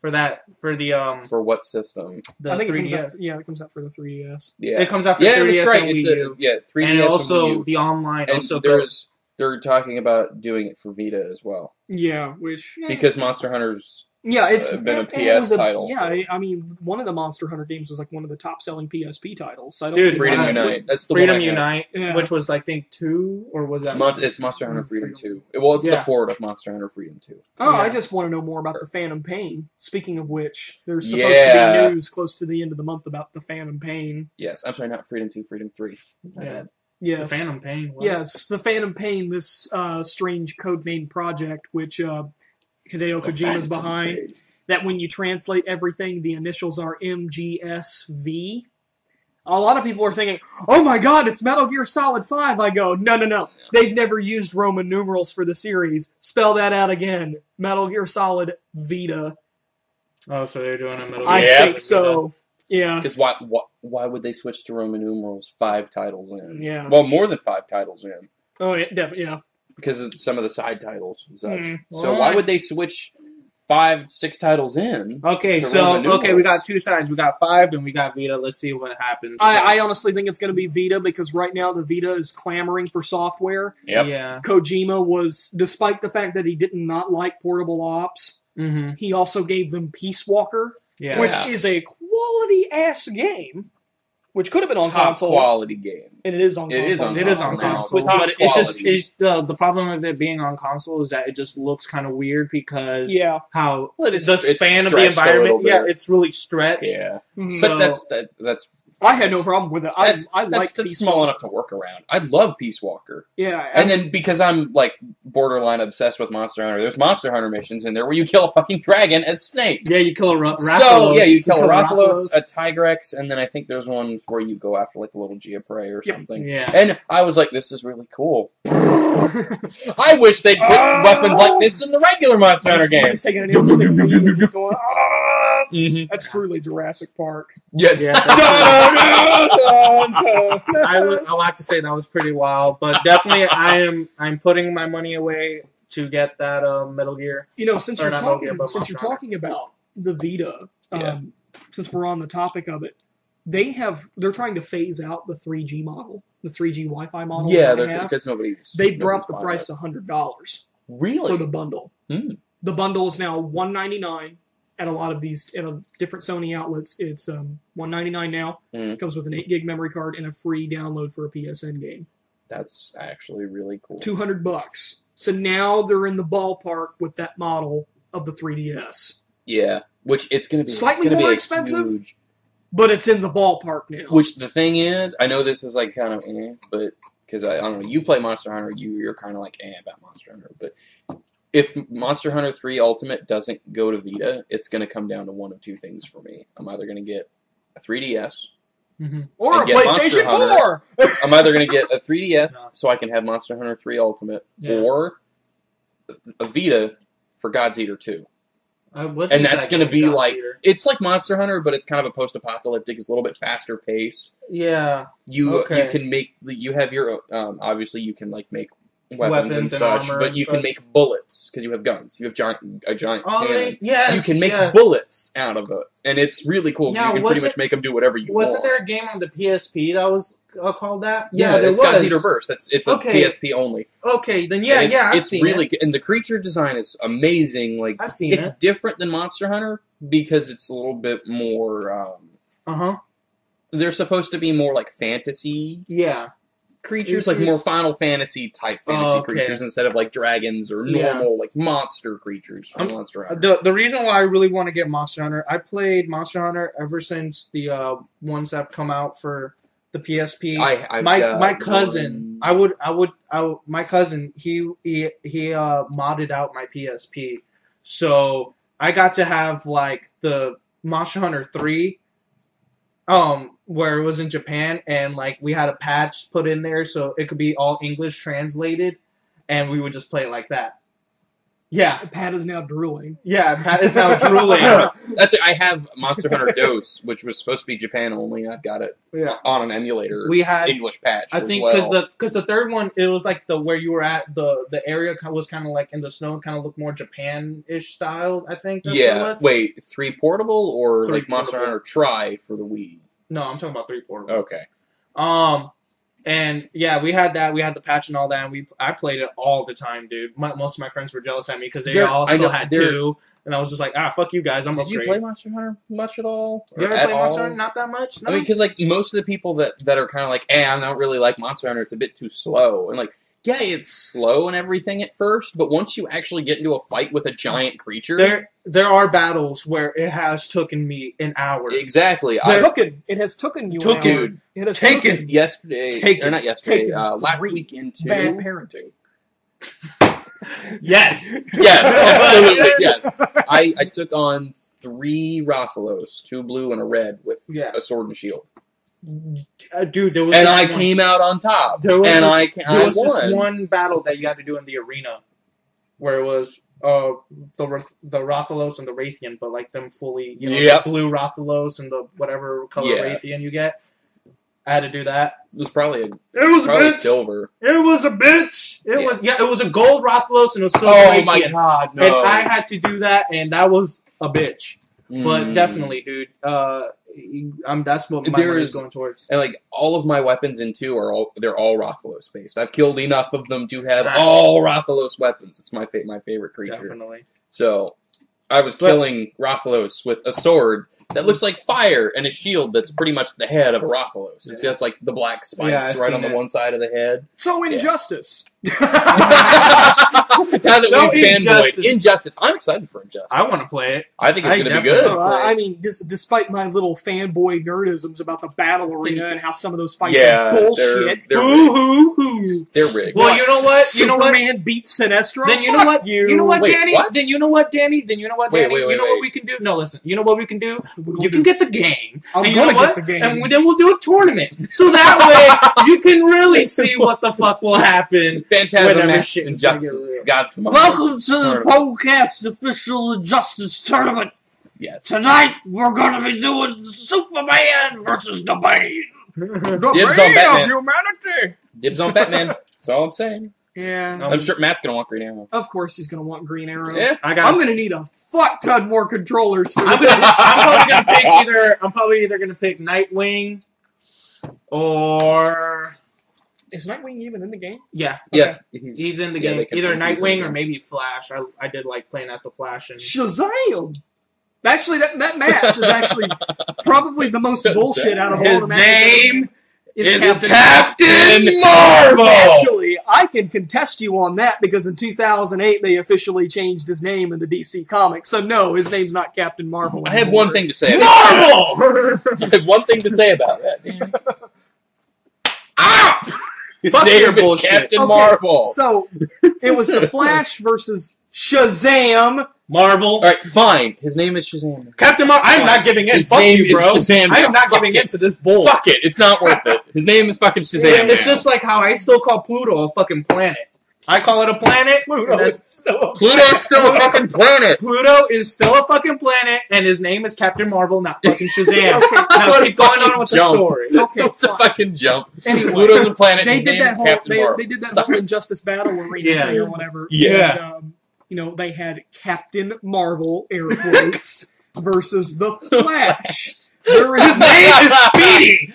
D: For
C: what system?
B: I think
D: 3DS.
B: it comes out for the 3DS.
D: It comes out for 3DS
C: that's right.
D: and Wii U.
C: 3DS
D: and also
C: and Wii U.
D: the online
C: And
D: also goes.
C: they're talking about doing it for Vita as well.
B: Yeah, which
C: Because Monster Hunter's
B: it's
C: been a PS title.
B: Yeah, I mean, one of the Monster Hunter games was like one of the top-selling PSP titles. So I don't
D: Dude,
B: see
C: Freedom
B: why-
C: Unite. That's the
D: Freedom
C: one I have.
D: Unite,
B: Yeah.
D: which was I think 2 or was that?
C: It's Monster Hunter Freedom 2. Well, it's the port of Monster Hunter Freedom 2.
B: Oh,
D: Yeah.
B: I just want to know more about the Phantom Pain. Speaking of which, there's supposed to be news close to the end of the month about the Phantom Pain.
C: Yes, I'm sorry, not Freedom 2, Freedom 3. My
D: Yeah.
C: bad.
B: Yes.
D: The Phantom Pain. What?
B: Yes, the Phantom Pain, this strange codename project, which Hideo Kojima's behind. that when you translate everything, the initials are MGSV. A lot of people are thinking, oh my god, it's Metal Gear Solid 5. I go, no. They've never used Roman numerals for the series. Spell that out again. Metal Gear Solid Vita.
D: Oh, so they're doing a Metal Gear
B: I
C: Yeah.
B: think so. Yeah.
C: Because why would they switch to Roman numerals 5 titles in?
B: Yeah.
C: Well, more than 5 titles in.
B: Oh, yeah, definitely, yeah.
C: Because of some of the side titles and such.
B: Mm.
C: So why would they switch 5, 6 titles in?
D: Okay,
C: to
D: so
C: Roman numerals?
D: we got two sides. We got 5 and we got Vita. Let's see what happens.
B: I honestly think it's going to be Vita because right now the Vita is clamoring for software.
C: Yep.
D: Yeah.
B: Kojima was, despite the fact that he did not like portable ops,
D: Mm-hmm.
B: he also gave them Peace Walker,
D: Yeah.
B: which is a quality-ass game, which could have been on
C: Top
B: console.
C: quality game.
B: And it is on
C: It
B: console.
C: is on
D: It is on
C: now.
D: console,
C: Top
D: but it's just
C: quality.
D: the problem with it being on console is that it just looks kind of weird because
B: Yeah.
D: how
C: Well, it's
D: the span of the
C: stretched a little
D: environment,
C: bit.
D: it's really stretched.
C: Yeah.
B: Mhm.
D: So-
C: But that's
B: I had no problem with it. I like
C: that's
B: Peace
C: small
B: Walker.
C: enough to work around. I love Peace Walker.
B: Yeah.
C: And then because I'm like borderline obsessed with Monster Hunter, there's Monster Hunter missions in there where you kill a fucking dragon as Snake.
D: Yeah, you kill a Rathalos.
C: So yeah, you kill a Rathalos,
D: Rathalos.
C: a Tigrex, and then I think there's ones where you go after like the little Geoprey or
B: Yep.
C: something.
D: Yeah.
C: And I was like, this is really cool. I wish they'd put weapons like this in the regular Monster Hunter
B: He's
C: games.
B: taking an M16 and he's going,
C: Mm-hmm.
B: that's truly Jurassic Park.
C: Yes.
D: Yeah. I'll have to say that was pretty wild, but definitely I'm putting my money away to get that Metal Gear.
B: You know, since
D: Or
B: you're
D: not
B: talking,
D: Nokia, but
B: since you're
D: Monster Hunter.
B: talking about the Vita,
C: Yeah.
B: since we're on the topic of it, they're trying to phase out the 3G model, the 3G Wi-Fi model.
C: Yeah,
B: that they have.
C: because
B: They've dropped the
C: buying
B: price
C: it.
B: $100
C: Really?
B: for the bundle.
C: Hmm.
B: The bundle is now $199 at a lot of these different Sony outlets. It's $199 now.
C: Hmm.
B: It comes with an 8 gig memory card and a free download for a PSN game.
C: That's actually really cool.
B: $200. So now they're in the ballpark with that model of the 3DS.
C: Yeah, which it's going to be
B: Slightly
C: it's gonna
B: more
C: be a
B: expensive?
C: huge-
B: But it's in the ballpark now.
C: Which the thing is, I know this is like kind of but because I don't know, you play Monster Hunter, you're kind of like about Monster Hunter. But if Monster Hunter 3 Ultimate doesn't go to Vita, it's going to come down to one of two things for me. I'm either going to get a 3DS.
D: Mm-hmm.
B: Or a
C: and get Monster
B: PlayStation
C: Hunter.
B: 4!
C: I'm either going to get a 3DS
D: No.
C: so I can have Monster Hunter 3 Ultimate,
D: Yeah.
C: or a Vita for God's Eater 2.
D: What
C: And
D: is
C: that's
D: that
C: going to
D: game,
C: be
D: God's
C: like,
D: Eater?
C: it's like Monster Hunter, but it's kind of a post-apocalyptic. It's a little bit faster paced.
D: Yeah.
C: You
D: Okay.
C: can make, you have your, obviously you can like make weapons and
D: and
C: such,
D: armor
C: but
D: and
C: you can
D: such.
C: make bullets because you have guns. You have a giant
D: Oh,
C: cannon.
D: yes.
C: You can make
D: yes.
C: bullets out of it, and it's really cool. 'Cause
D: Now,
C: you can
D: was
C: pretty much make them do whatever you
D: Wasn't
C: want.
D: there a game on the PSP that was called that?
C: Yeah,
D: there
C: it's
D: was.
C: God's Eater Burst. It's a
D: Okay.
C: PSP only.
D: Okay, then
C: And
D: I've
C: it's
D: seen
C: really
D: it.
C: good, and the creature design is amazing. Like
D: I've seen
C: it's
D: it.
C: different than Monster Hunter because it's a little bit more.
D: Uh-huh.
C: They're supposed to be more like fantasy
D: Yeah.
C: creatures, like
D: Creatures.
C: more Final Fantasy type fantasy
D: Oh, okay.
C: creatures instead of like dragons or
D: Yeah.
C: normal like monster creatures from Monster Hunter.
D: The reason why I really want to get Monster Hunter, I played Monster Hunter ever since the ones that have come out for the PSP.
C: I've
D: my
C: got
D: cousin,
C: one-
D: my cousin, he modded out my PSP, so I got to have like the Monster Hunter 3, where it was in Japan, and like we had a patch put in there so it could be all English translated, and we would just play it like that. Yeah,
B: Pat is now drooling.
D: yeah, Pat is now drooling.
C: That's it. I have Monster Hunter Dose, which was supposed to be Japan only. I've got it
D: Yeah,
C: on an emulator.
D: we had.
C: English patch.
D: I
C: as
D: think
C: well.
D: because the third one, it was like the where you were at, the area was kind of like in the snow, kind of looked more Japan-ish style. I think. That's what it
C: Yeah.
D: was.
C: Wait, 3 portable or
D: 3
C: like Monster
D: portable.
C: Hunter Tri for the Wii?
D: No, I'm talking about 3 portable.
C: Okay.
D: And yeah, we had that. We had the patch and all that. And I played it all the time, dude. Most of my friends were jealous at me because they
C: They're-
D: all
C: I
D: still
C: know,
D: had
C: they're-
D: 2, and I was just like, fuck you guys, I'm
C: Did you
D: upgrading.
C: play Monster Hunter much at all?
D: You ever
C: Or at
D: play Monster
C: all?
D: Hunter? Not that much. No.
C: I mean, because like most of the people that are kind of like, I don't really like Monster Hunter. It's a bit too slow, and like, yeah, it's slow and everything at first, but once you actually get into a fight with a giant creature,
D: there are battles where it has taken me an hour.
C: exactly.
B: It has taken you an hour.
C: Dude,
B: It has
D: taken.
C: yesterday, or not yesterday,
B: Taken.
C: last
B: 3
C: weekend too.
B: Bad parenting.
D: Yes.
C: Yes, absolutely, yes. I took on 3 Rathalos, 2 blue and a red with a sword and shield.
D: Dude, there was
C: And
D: this
C: I
D: one-
C: came out on top.
D: There was
C: and
D: this,
C: I
D: there was
C: won.
D: this one battle that you had to do in the arena, where it was the Rathalos and the Raytheon, but like them fully, the blue Rathalos and the whatever color Raytheon you get. I had to do that.
C: It was probably
D: It was
C: probably silver.
D: It was a bitch. It was a gold Rathalos and a silver
C: Oh
D: Raytheon.
C: my god, no.
D: And I had to do that, and that was a bitch. But definitely, dude, that's what my money is going towards.
C: And like all of my weapons in 2 they're all Rathalos based. I've killed enough of them to have all Rathalos weapons. It's my favorite creature.
D: Definitely.
C: So I was killing Rathalos with a sword that looks like fire and a shield that's pretty much the head of a Rathalos. It's got like the black spikes right on the one side of the head.
B: So Injustice.
C: Now that we've fanboyed Injustice, I'm excited for Injustice.
D: I want to play it.
C: I think it's going to be good.
B: I mean, despite my little fanboy nerdisms about the battle arena and how some of those fights are bullshit.
C: They're rigged. They're rigged.
D: Well, you know what?
B: Superman beats Sinestro?
D: Then you know what? You know what,
C: Wait,
D: Danny?
C: what?
D: Then you know what, Danny? Then you know what, Danny? You know what we can do? No, listen. You know what we can do? You can get the game.
B: I'm
D: and
B: going to get the game.
D: And then we'll do a tournament. So that way, you can really see what the fuck will happen.
C: Phantasm Max Injustice got some.
B: Welcome to the PWNcast official Injustice tournament.
C: Yes.
B: Tonight, we're going to be doing Superman versus the Bane.
C: Dibs on Batman.
B: Of humanity.
C: Dibs on Batman. That's all I'm saying.
B: Yeah.
C: I'm sure Matt's going to want Green Arrow.
B: Of course he's going to want Green Arrow.
C: Yeah.
B: I'm going to need a fuck ton more controllers for
D: I'm probably either going to pick Nightwing or...
B: Is Nightwing even in the game?
D: Yeah.
C: Yeah.
D: He's in the game. Either Nightwing or maybe Flash. I did like playing as the Flash. And
B: Shazam! Actually, that match is actually probably the most bullshit out of all
D: his
B: the matches.
D: name
C: is Captain Marvel!
B: Actually, I can contest you on that because in 2008 they officially changed his name in the DC Comics. So no, his name's not Captain Marvel
C: I have
B: anymore.
C: one thing to say.
D: Marvel!
C: I have one thing to say about that, Danny. His
D: Fuck your
C: name is
D: bullshit.
C: Captain
B: Okay,
C: Marvel.
B: So it was the Flash versus Shazam.
D: Marvel.
C: All right, fine. His name is Shazam.
D: Captain Marvel. I'm not giving in.
C: His
D: Fuck
C: name
D: you, bro.
C: is Shazam.
D: I am not
C: Fuck
D: giving
C: it.
D: in to this bull.
C: Fuck it. It's not worth it. His name is fucking Shazam.
D: It's
C: now.
D: just like how I still call Pluto a fucking planet. I call it a planet.
B: Pluto's still a
C: Pluto's still a fucking planet.
D: Pluto is still a fucking planet, and his name is Captain Marvel, not fucking Shazam.
B: Okay,
D: Now keep going on with the
C: jump.
D: story.
B: Okay,
C: It's a
B: fine.
C: fucking jump.
B: Anyway,
C: Pluto's a planet.
B: they
C: His
B: did
C: name
B: that
C: is
B: whole
C: Captain Marvel.
B: they did that whole Injustice battle arena thing or whatever.
C: Yeah.
B: And, they had Captain Marvel air quotes versus the Flash. There is
D: His name is Speedy.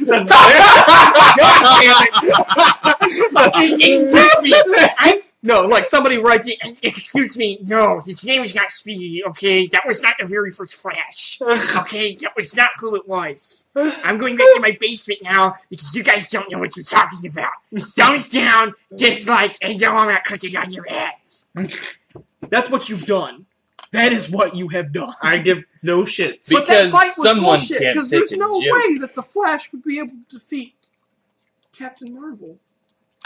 B: Excuse me. No, like somebody writes, excuse me, no, his name is not Speedy, okay? That was not the very first Flash. Okay, that was not who it was. I'm going back to my basement now because you guys don't know what you're talking about. Thumbs down, dislike, and no, I'm not clicking on your ads. That's what you've done. That is what you have done.
D: I give no shits.
B: But that
C: Because
B: fight was
C: someone
B: bullshit,
C: can't
B: because
C: take
B: there's
C: a
B: no
C: joke.
B: way that the Flash would be able to defeat Captain Marvel.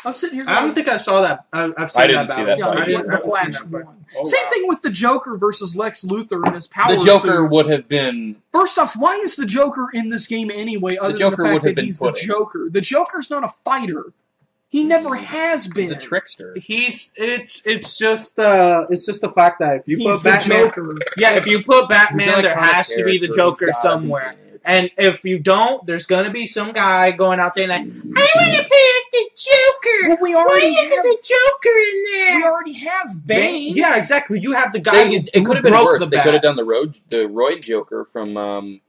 B: I'm sitting here going,
D: I don't think I saw that. I've seen
C: I didn't
D: that
C: see
D: battle.
C: that
B: yeah,
C: fight.
B: the Flash won.
C: Oh,
B: Same
C: wow.
B: thing with the Joker versus Lex Luthor and his power
C: The Joker
B: suit.
C: would have been.
B: First off, why is the Joker in this game anyway, other
C: Joker
B: than the
C: would
B: fact
C: have
B: that
C: been
B: he's
C: pudding.
B: the Joker? The Joker's not a fighter. He never has been.
C: He's a trickster.
D: It's just the fact that if you
B: He's
D: put
B: the
D: Batman,
B: Joker.
D: yeah, if you put
C: He's
D: Batman,
C: an
D: there
C: iconic
D: has to be the
C: character.
D: Joker
C: He's gotta be
D: somewhere.
C: in it.
D: And if you don't, there's gonna be some guy going out there like, I want to play as the Joker.
B: Well, we already
D: Why isn't the Joker in there?
B: We already have Bane.
D: Yeah, exactly. You have the guy who
C: It could have been
D: broke
C: worse.
D: the
C: They
D: bat.
C: could have done the Roid Joker from
B: From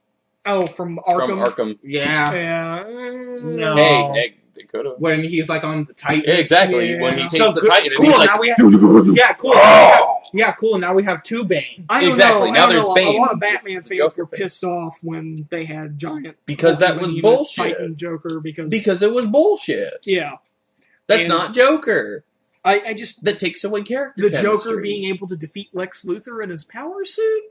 B: Arkham.
C: Arkham.
D: Yeah.
B: Yeah.
D: No.
C: Hey, they could have.
D: When he's like on the Titan.
C: Yeah, exactly.
B: Yeah.
C: When he takes
D: So
C: the
D: good-
C: Titan
D: cool.
C: and he's like,
D: Now we have, yeah, cool.
C: Oh!
D: Yeah, cool. Now we have two Bane.
B: I don't
C: Exactly,
B: know.
C: now
B: I don't
C: there's
B: know.
C: Bane.
B: A lot of Batman
C: The
B: fans
C: Joker
B: were
C: face.
B: pissed off when they had Giant.
C: Because that was
B: Behemoth
C: bullshit.
B: Titan Joker
C: Because it was bullshit.
B: yeah,
C: That's
B: And-
C: not Joker.
B: I just
C: That takes away character
B: the
C: chemistry.
B: Joker being able to defeat Lex Luthor in his power suit.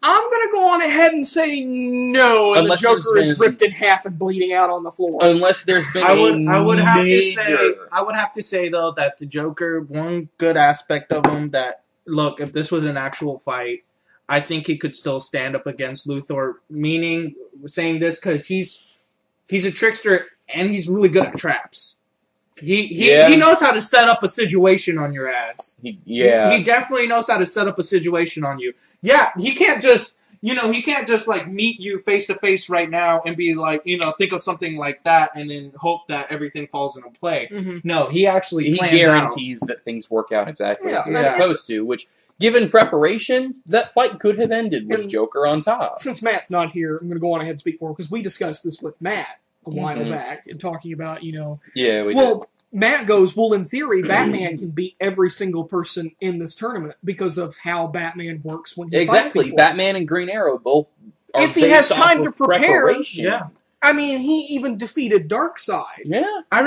B: I'm gonna go on ahead and say no, and
C: Unless
B: the Joker
C: there's
B: is
C: been-
B: ripped in half and bleeding out on the floor.
C: Unless there's been
D: I would have to
C: major...
D: say though that the Joker, one good aspect of him that look, if this was an actual fight, I think he could still stand up against Luthor. Meaning, saying this because he's a trickster and he's really good at traps. He knows how to set up a situation on your ass. He definitely knows how to set up a situation on you. Yeah, he can't just like meet you face to face right now and be like, think of something like that and then hope that everything falls into play. Mm-hmm. No, he actually
C: guarantees that things work out exactly as they're supposed to, which, given preparation, that fight could have ended with Joker on top.
B: Since Matt's not here, I'm going to go on ahead and speak for him, because we discussed this with Matt a while back and talking about,
C: Yeah, we did.
B: Matt goes, well, in theory, Batman can beat every single person in this tournament because of how Batman works when he fights people.
C: Batman and Green Arrow both are
B: if he has time to prepare.
C: Yeah.
B: I mean, he even defeated Darkseid.
D: Yeah. I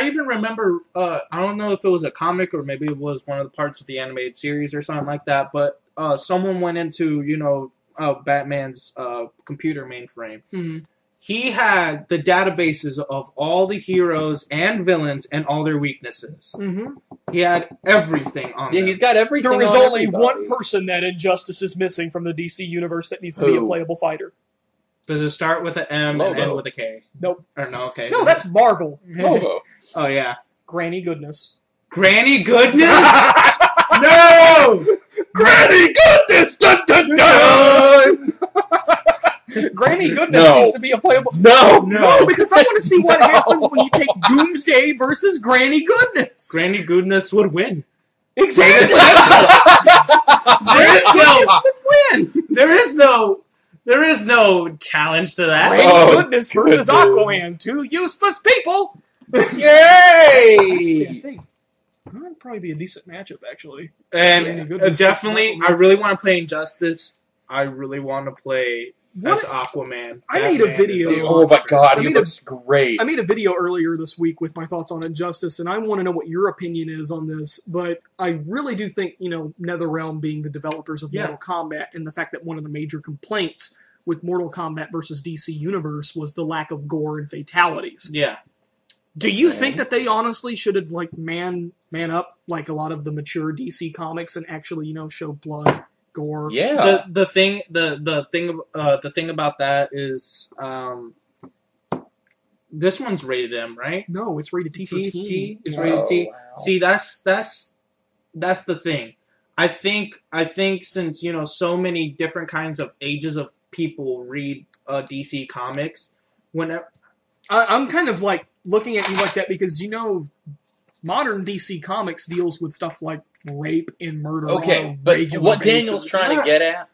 D: even remember, I don't know if it was a comic or maybe it was one of the parts of the animated series or something like that, but someone went into, Batman's computer mainframe. Mm-hmm. He had the databases of all the heroes and villains and all their weaknesses. Mm-hmm. He had everything on them.
C: Yeah, he's got everything on
B: There is only
C: everybody.
B: one person that Injustice is missing from the DC universe that needs to be a playable fighter.
D: Does it start with an M and end with a K?
B: Nope.
D: Or no, okay.
B: No, that's Marvel.
C: Logo.
D: Oh, yeah.
B: Granny Goodness.
D: Granny Goodness? No!
B: Granny Goodness! Dun, dun, dun! Granny Goodness needs to be a playable...
C: No,
B: because I want to see what happens when you take Doomsday versus Granny Goodness.
D: Granny Goodness would win.
B: Exactly!
D: There is no challenge to that.
B: Granny Goodness versus Aquaman. Two useless people!
C: Yay!
B: That would probably be a decent matchup, actually.
D: And definitely, I really want to play Injustice. I really want to play as Aquaman.
B: I made a video.
C: Oh my god, he looks great.
B: I made a video earlier this week with my thoughts on Injustice, and I want to know what your opinion is on this. But I really do think, NetherRealm being the developers of Mortal Kombat, and the fact that one of the major complaints with Mortal Kombat versus DC Universe was the lack of gore and fatalities.
D: Yeah.
B: Do you think that they honestly should have man up like a lot of the mature DC comics and actually, show blood, gore?
C: Yeah.
D: The thing about that is this one's rated M, right?
B: No, it's rated T for teen.
D: It's rated T. Wow. See, that's the thing. I think since so many different kinds of ages of people read DC comics, whenever
B: I'm kind of like looking at you like that because modern DC Comics deals with stuff like rape and murder.
C: Okay, but what Daniel's trying to get at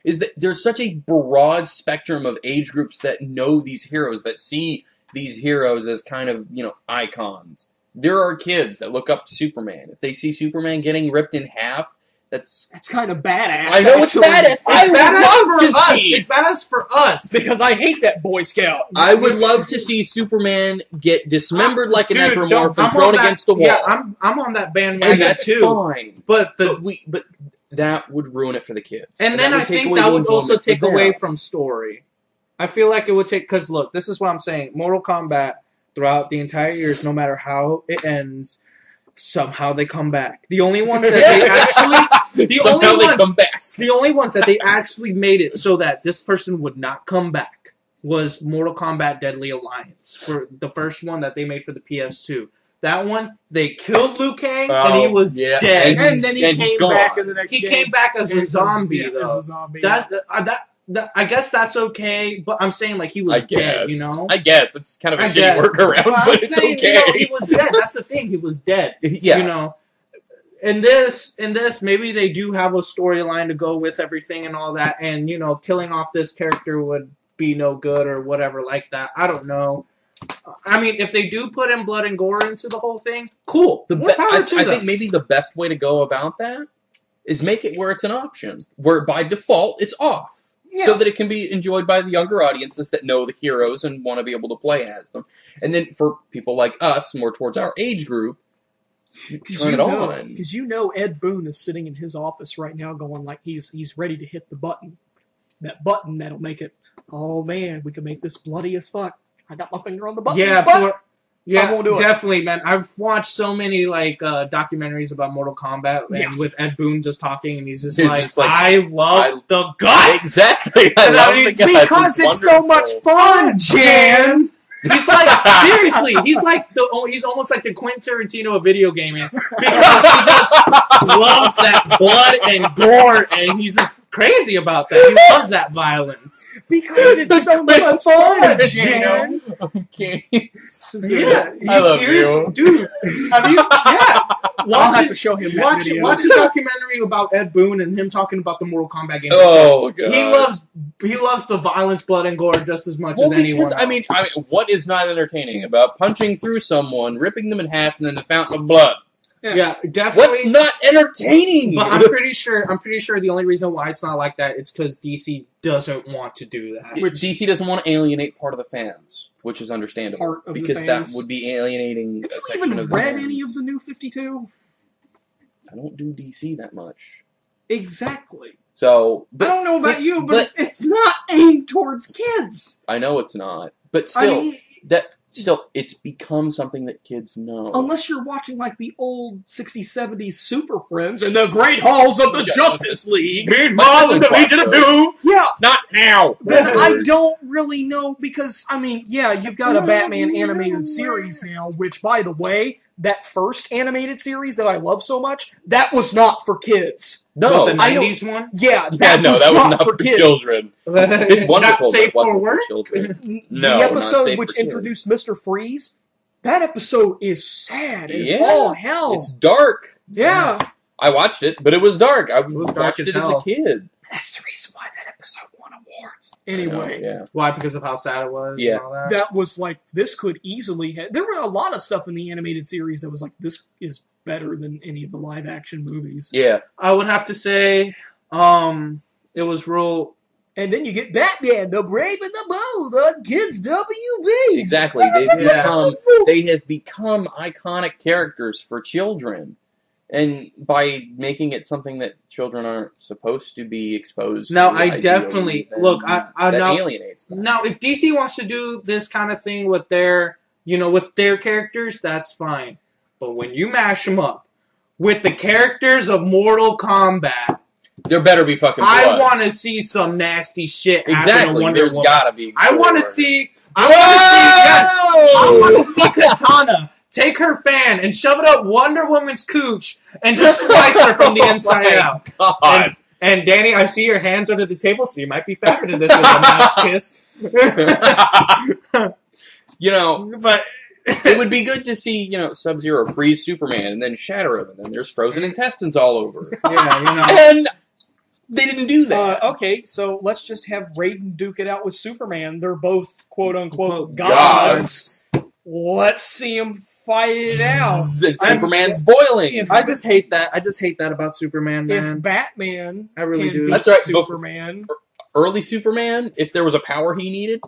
C: is that there's such a broad spectrum of age groups that know these heroes, that see these heroes as kind of, icons. There are kids that look up to Superman. If they see Superman getting ripped in half, that's
B: kind of badass.
C: I know it's badass.
D: It's badass for us.
B: Because I hate that Boy Scout.
C: I would love to see Superman get dismembered like an necromorph and thrown against the wall.
D: Yeah, I'm on that bandwagon
C: and that's
D: too.
C: Fine. But that would ruin it for the kids.
D: And then I think that would also take away from story. I feel like it would take, because look, this is what I'm saying. Mortal Kombat, throughout the entire years, no matter how it ends, somehow they come back. The only ones that they actually, the only ones that they actually made it so that this person would not come back was Mortal Kombat Deadly Alliance, for the first one that they made for the PS2. That one, they killed Liu Kang and he was dead,
B: and then he came back in the next.
D: He came back as a zombie, though. As a zombie. I guess that's okay, but I'm saying he was dead.
C: I guess it's kind of a shitty workaround, but it's okay.
D: He was dead. That's the thing. He was dead.
C: Yeah.
D: In this, maybe they do have a storyline to go with everything and all that, and killing off this character would be no good or whatever like that. I don't know. I mean, if they do put in blood and gore into the whole thing, cool.
C: I think maybe the best way to go about that is make it where it's an option, where by default it's off. Yeah. So that it can be enjoyed by the younger audiences that know the heroes and want to be able to play as them. And then for people like us, more towards our age group, turn it on.
B: Because Ed Boon is sitting in his office right now going like he's ready to hit the button. That button that'll make it, oh man, we can make this bloody as fuck. I got my finger on the button.
D: Yeah, Yeah,
B: I won't do it.
D: definitely, man. I've watched so many documentaries about Mortal Kombat, and with Ed Boon just talking, and he's just like, I love the guts.
C: Exactly. I
D: And
C: love
D: he's-
C: the guts.
B: Because it's so much fun, Jan.
D: He's like, seriously, he's almost like the Quentin Tarantino of video gaming, because he just loves that blood and gore, and he's just crazy about that. He loves that violence.
B: Because it's so much fun, Jan.
C: Okay.
D: Yeah,
C: I love
D: seriously,
C: you.
D: dude. Have you? Yeah,
B: I'll have to show him that video.
D: Watch a documentary about Ed Boon and him talking about the Mortal Kombat games.
C: Oh god.
D: He loves the violence, blood, and gore just as much as anyone else.
C: I mean, what is not entertaining about punching through someone, ripping them in half, and then the fountain of blood?
D: Yeah, definitely.
C: What's not entertaining?
D: But I'm pretty sure the only reason why it's not like that is because DC doesn't want to do that.
C: Which DC doesn't want to alienate part of the fans, which is understandable.
B: Part of the
C: because
B: fans.
C: that would be alienating a
B: Have you
C: section
B: even
C: of the
B: read
C: fans.
B: any of the new 52?
C: I don't do DC that much.
B: Exactly.
C: So,
B: I don't know about you, but it's not aimed towards kids.
C: I know it's not. But still, it's become something that kids know.
B: Unless you're watching like the old 60s, 70s Super Friends and the Great Halls of the Justice League.
C: Meanwhile, in the Legion of Doom.
B: Yeah.
C: Not now.
B: Then I don't really know because, I mean, yeah, you've got a Batman animated series now, which, by the way, that first animated series that I love so much, that was not for kids.
C: No.
D: What, the 90s one?
B: Yeah, that was
C: not for
B: kids.
C: children. It's wonderful,
D: Not safe
C: but it
D: for
C: wasn't
D: work?
C: for children.
B: The
C: No, not
B: episode
C: safe
B: which
C: for kids.
B: introduced Mr. Freeze, that episode is sad as
C: Yeah.
B: all hell.
C: It's dark.
B: Yeah.
C: I watched it, but it was dark. I
D: was dark
C: watched
D: as
C: it as a
D: hell.
C: kid.
B: That's the reason why that episode won awards.
C: I know,
B: Anyway,
C: yeah.
D: Why? Because of how sad it was.
C: Yeah.
D: And all that.
B: that was like, this could easily have... There were a lot of stuff in the animated series that was like, this is better than any of the live-action movies.
C: Yeah.
D: I would have to say, it was real.
B: And then you get Batman, the Brave and the Bold on Kids WB.
C: Exactly.
D: Yeah.
C: They have become iconic characters for children. And by making it something that children aren't supposed to be exposed
D: Now,
C: to,
D: I
C: ideally,
D: definitely
C: then
D: look. I
C: that
D: now,
C: alienates them.
D: now, if DC wants to do this kind of thing with their, with their characters, that's fine. But when you mash them up with the characters of Mortal Kombat,
C: There better be fucking blood.
D: I want to see some nasty shit happen to
C: Exactly.
D: Wonder
C: There's
D: Woman.
C: gotta be.
D: I want to
C: gore.
D: see.
C: Whoa!
D: I want to see Katana take her fan and shove it up Wonder Woman's cooch and just slice her from the inside
C: Oh my
D: out.
C: God.
D: And Danny, I see your hands under the table, so you might be fapping to this as a masochist. But
C: it would be good to see, Sub-Zero freeze Superman and then shatter him, and then there's frozen intestines all over.
D: yeah,
C: And they didn't do that.
B: Okay, so let's just have Raiden duke it out with Superman. They're both quote-unquote
C: Gods.
B: gods. Let's see them fight it out.
C: And Superman's boiling.
B: If-
D: I just hate that. I just hate that about Superman,
B: If
D: man.
B: Batman
D: I really
B: can
D: do.
B: beat
C: That's right,
B: Superman...
C: Early Superman, if there was a power he needed,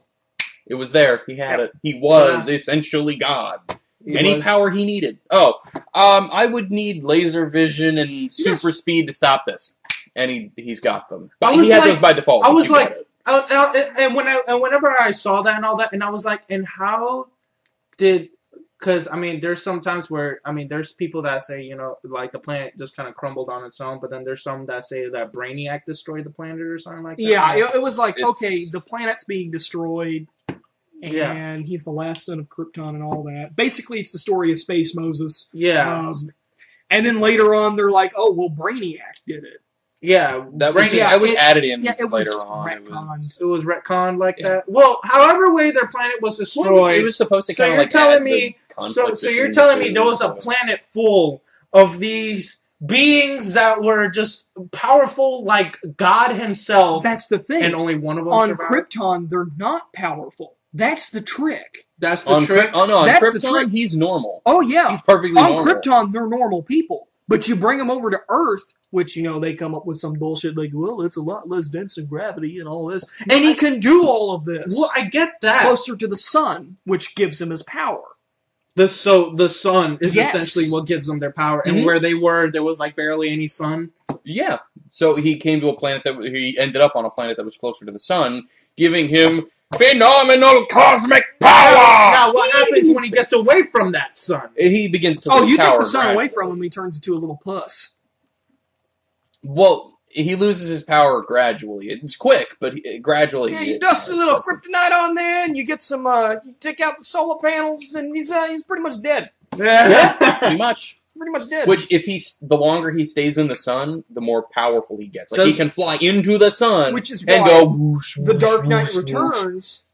C: it was there. He had it. He was essentially God. Any power he needed. I would need laser vision and super speed to stop this. And he's got them. But he had those by default.
D: I
C: but
D: was
C: you
D: like,
C: got it.
D: and whenever I saw that and all that, and I was like, and how did? Because there's some times where there's people that say like the planet just kind of crumbled on its own, but then there's some that say that Brainiac destroyed the planet or something like that.
B: Yeah, it was like,
C: It's-
B: okay, the planet's being destroyed, and he's the last son of Krypton and all that. Basically, it's the story of Space Moses.
D: Yeah.
B: And then later on, they're like, oh, well, Brainiac did it.
D: Yeah,
C: That was,
B: Yeah,
C: I was
B: it-
C: added in
B: yeah, it was
C: later on.
B: retconned.
D: it was retconned like
C: Yeah.
D: that. Well, however way their planet was destroyed.
C: Well, it was supposed to
D: So
C: kind of
D: you're
C: like
D: telling
C: add the
D: me?
C: conflict
D: So you're
C: between
D: telling
C: the
D: me
C: two.
D: there was a planet full of these beings that were just powerful, like God Himself,
B: That's the thing.
D: and only one of them
B: On
D: survived?
B: Krypton, they're not powerful. That's the trick.
D: That's the
C: on
D: trick.
C: on
B: That's the
C: Krypton,
B: trick.
C: he's normal.
B: Oh, yeah.
C: He's perfectly
B: On
C: normal.
B: Krypton, they're normal people. But you bring them over to Earth, which, they come up with some bullshit like, well, it's a lot less dense in gravity and all this. And he can do all of this.
D: Well, I get
B: It's
D: that.
B: closer to the sun, which gives him his power.
D: The sun is
B: Yes.
D: essentially what gives them their power, and
C: Mhm.
D: where they were, there was like barely any sun.
C: Yeah, So he came to a planet he ended up on a planet that was closer to the sun, giving him phenomenal cosmic power!
D: Now, what happens when he gets away from that sun?
C: He begins to
B: Oh,
C: lose
B: you
C: power
B: take the sun away
C: gradually.
B: from him, he turns into a little puss.
C: Well, he loses his power gradually. It's quick, but gradually.
B: Yeah, you dust a little
C: doesn't.
B: kryptonite on there, and you get some. You take out the solar panels, and he's pretty much dead.
C: Yeah, pretty much.
B: Pretty much dead.
C: Which, the longer he stays in the sun, the more powerful he gets. Like, he can fly into the sun
B: Which is
C: and
B: why
C: go whoosh,
B: The
C: whoosh,
B: Dark Knight
C: whoosh,
B: Returns,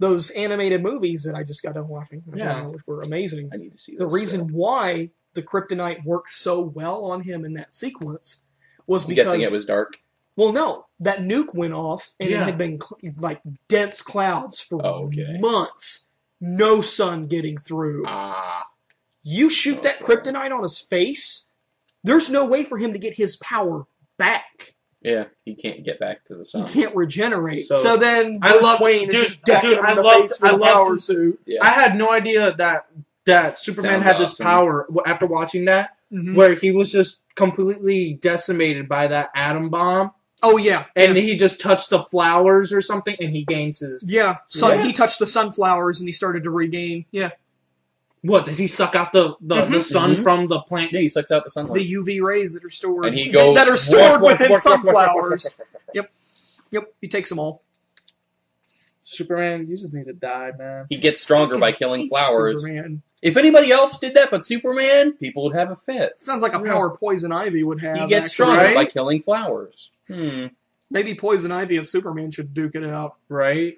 B: those animated movies that I just got done watching,
D: Yeah.
B: which were amazing.
C: I need to see
B: The
C: those,
B: reason why the kryptonite worked so well on him in that sequence was
C: I'm
B: because...
C: guessing it was dark.
B: Well, no. That nuke went off, and
D: Yeah.
B: it had been like dense clouds for
C: okay.
B: months. No sun getting through.
C: Ah.
B: You shoot that kryptonite on his face, there's no way for him to get his power back.
C: Yeah, he can't get back to the
B: He
C: sun.
B: can't regenerate.
D: So,
B: So then
D: I
B: Bruce
D: love-
B: Wayne is
D: dude,
B: just decking
D: dude,
B: him
D: I
B: in the
D: love-
B: face with
D: I
B: a
D: love
B: power
D: to-
B: suit.
C: Yeah.
D: I had no idea that Superman
C: Sounds
D: had this
C: awesome.
D: power after watching that,
B: Mhm.
D: where he was just completely decimated by that atom bomb,
B: Oh, yeah.
D: and he just touched the flowers or something, and he gains his...
B: Yeah. So
D: Yeah.
B: he touched the sunflowers and he started to regain. Yeah.
D: What, does he suck out the sun
C: Mhm.
D: from the plant?
C: Yeah, he sucks out the sunlight.
B: The UV rays that are stored.
C: And he goes...
B: that are stored within sunflowers.
C: Yep.
B: Yep. He takes them all.
D: Superman, you just need to die, man.
C: He gets stronger by
B: Fucking
C: killing
B: hate
C: flowers.
B: Superman.
C: If anybody else did that but Superman, people would have a fit.
B: Sounds like a power Poison Ivy would have.
C: He gets
B: actually.
C: stronger
D: right?
C: by killing flowers.
B: Maybe Poison Ivy and Superman should duke it out.
D: Right?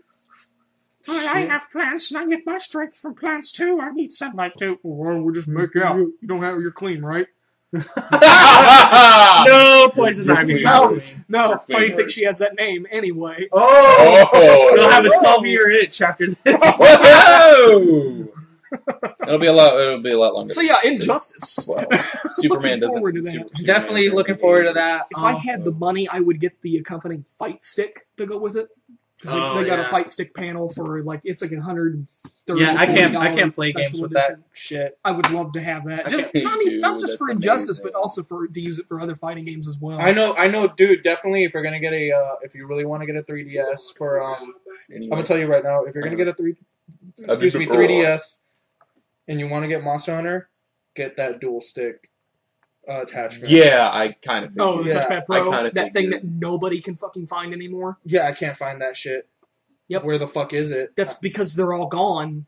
B: I have plants, and I get my strength from plants too. I need sunlight too. Well, we'll just make out. You don't have. You're clean, right?
D: No, Poison Ivy's not
B: No,
D: clean.
B: no. Why do you think she has that name anyway?
D: Oh! You'll have a 12-year itch after this.
C: Whoa! It'll be a lot longer.
B: So yeah, Injustice.
C: Well, Superman
B: Looking forward
C: doesn't.
B: to that.
C: Superman
D: Definitely
C: doesn't
D: looking
C: get
D: forward to
C: ages.
D: that.
B: If I had the money, I would get the accompanying fight stick to go with it. 'Cause
D: Oh,
B: they got a
D: yeah.
B: fight stick panel for it's like $130.
D: Yeah, I can't
B: $40
D: play games
B: special
D: with
B: edition.
D: that shit.
B: I would love to have that. Just
C: Me too,
B: not just for
C: that's
B: Injustice,
C: amazing.
B: but also to use it for other fighting games as well.
D: I know, dude. Definitely, if you're gonna get if you really want to get a 3DS for, I'm
C: Anyway.
D: gonna tell you right now, if you're gonna get a 3DS, and you want to get Monster Hunter, get that dual stick attachment.
C: Yeah, I kind of think.
B: Oh, the
D: Yeah,
B: Touchpad
C: I
B: Pro,
C: kinda
B: that thing
C: figured.
B: that nobody can fucking find anymore.
D: Yeah, I can't find that shit.
B: Yep.
D: Where the fuck is it?
B: That's because they're all gone.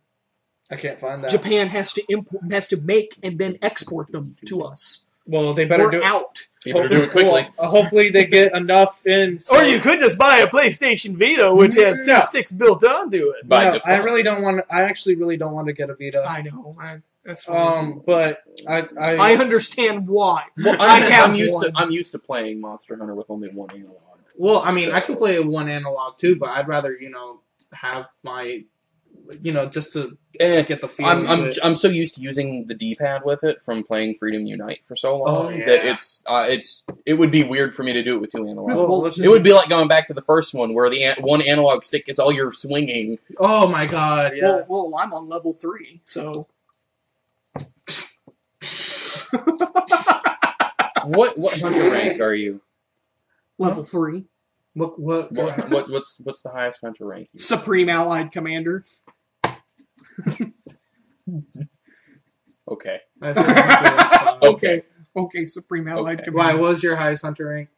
D: I can't find that.
B: Japan has to make and then export them to us.
D: Well, they better
B: We're
D: do it.
B: out.
C: You better do it quickly.
D: Well, hopefully they get enough in. So.
B: Or you could just buy a PlayStation Vita, which has two
D: No.
B: sticks built onto it.
C: By
D: No,
C: default.
D: I really don't want. I actually really don't want to get a Vita.
B: I know. That's fine.
D: But
B: I understand why.
C: Well,
B: I have
C: I'm used to playing Monster Hunter with only one analog.
D: Well, I mean,
C: So-
D: I can play one analog too, but I'd rather have my, just to get the feel. of it.
C: I'm so used to using the D-pad with it from playing Freedom Unite for so long
D: Oh, yeah.
C: that it would be weird for me to do it with two analogs.
D: Well, let's
C: It
D: just-
C: would be like going back to the first one where the one analog stick is all you're swinging.
D: Oh my god! Yeah.
B: Well, I'm on level 3, so.
C: What hunter rank are you?
B: Level 3.
D: What?
C: What's the highest hunter rank?
B: Supreme Allied Commander.
C: Okay.
B: Okay. Okay, Supreme Allied
C: Okay.
D: Why?
B: Commander.
D: What was your highest hunter rank?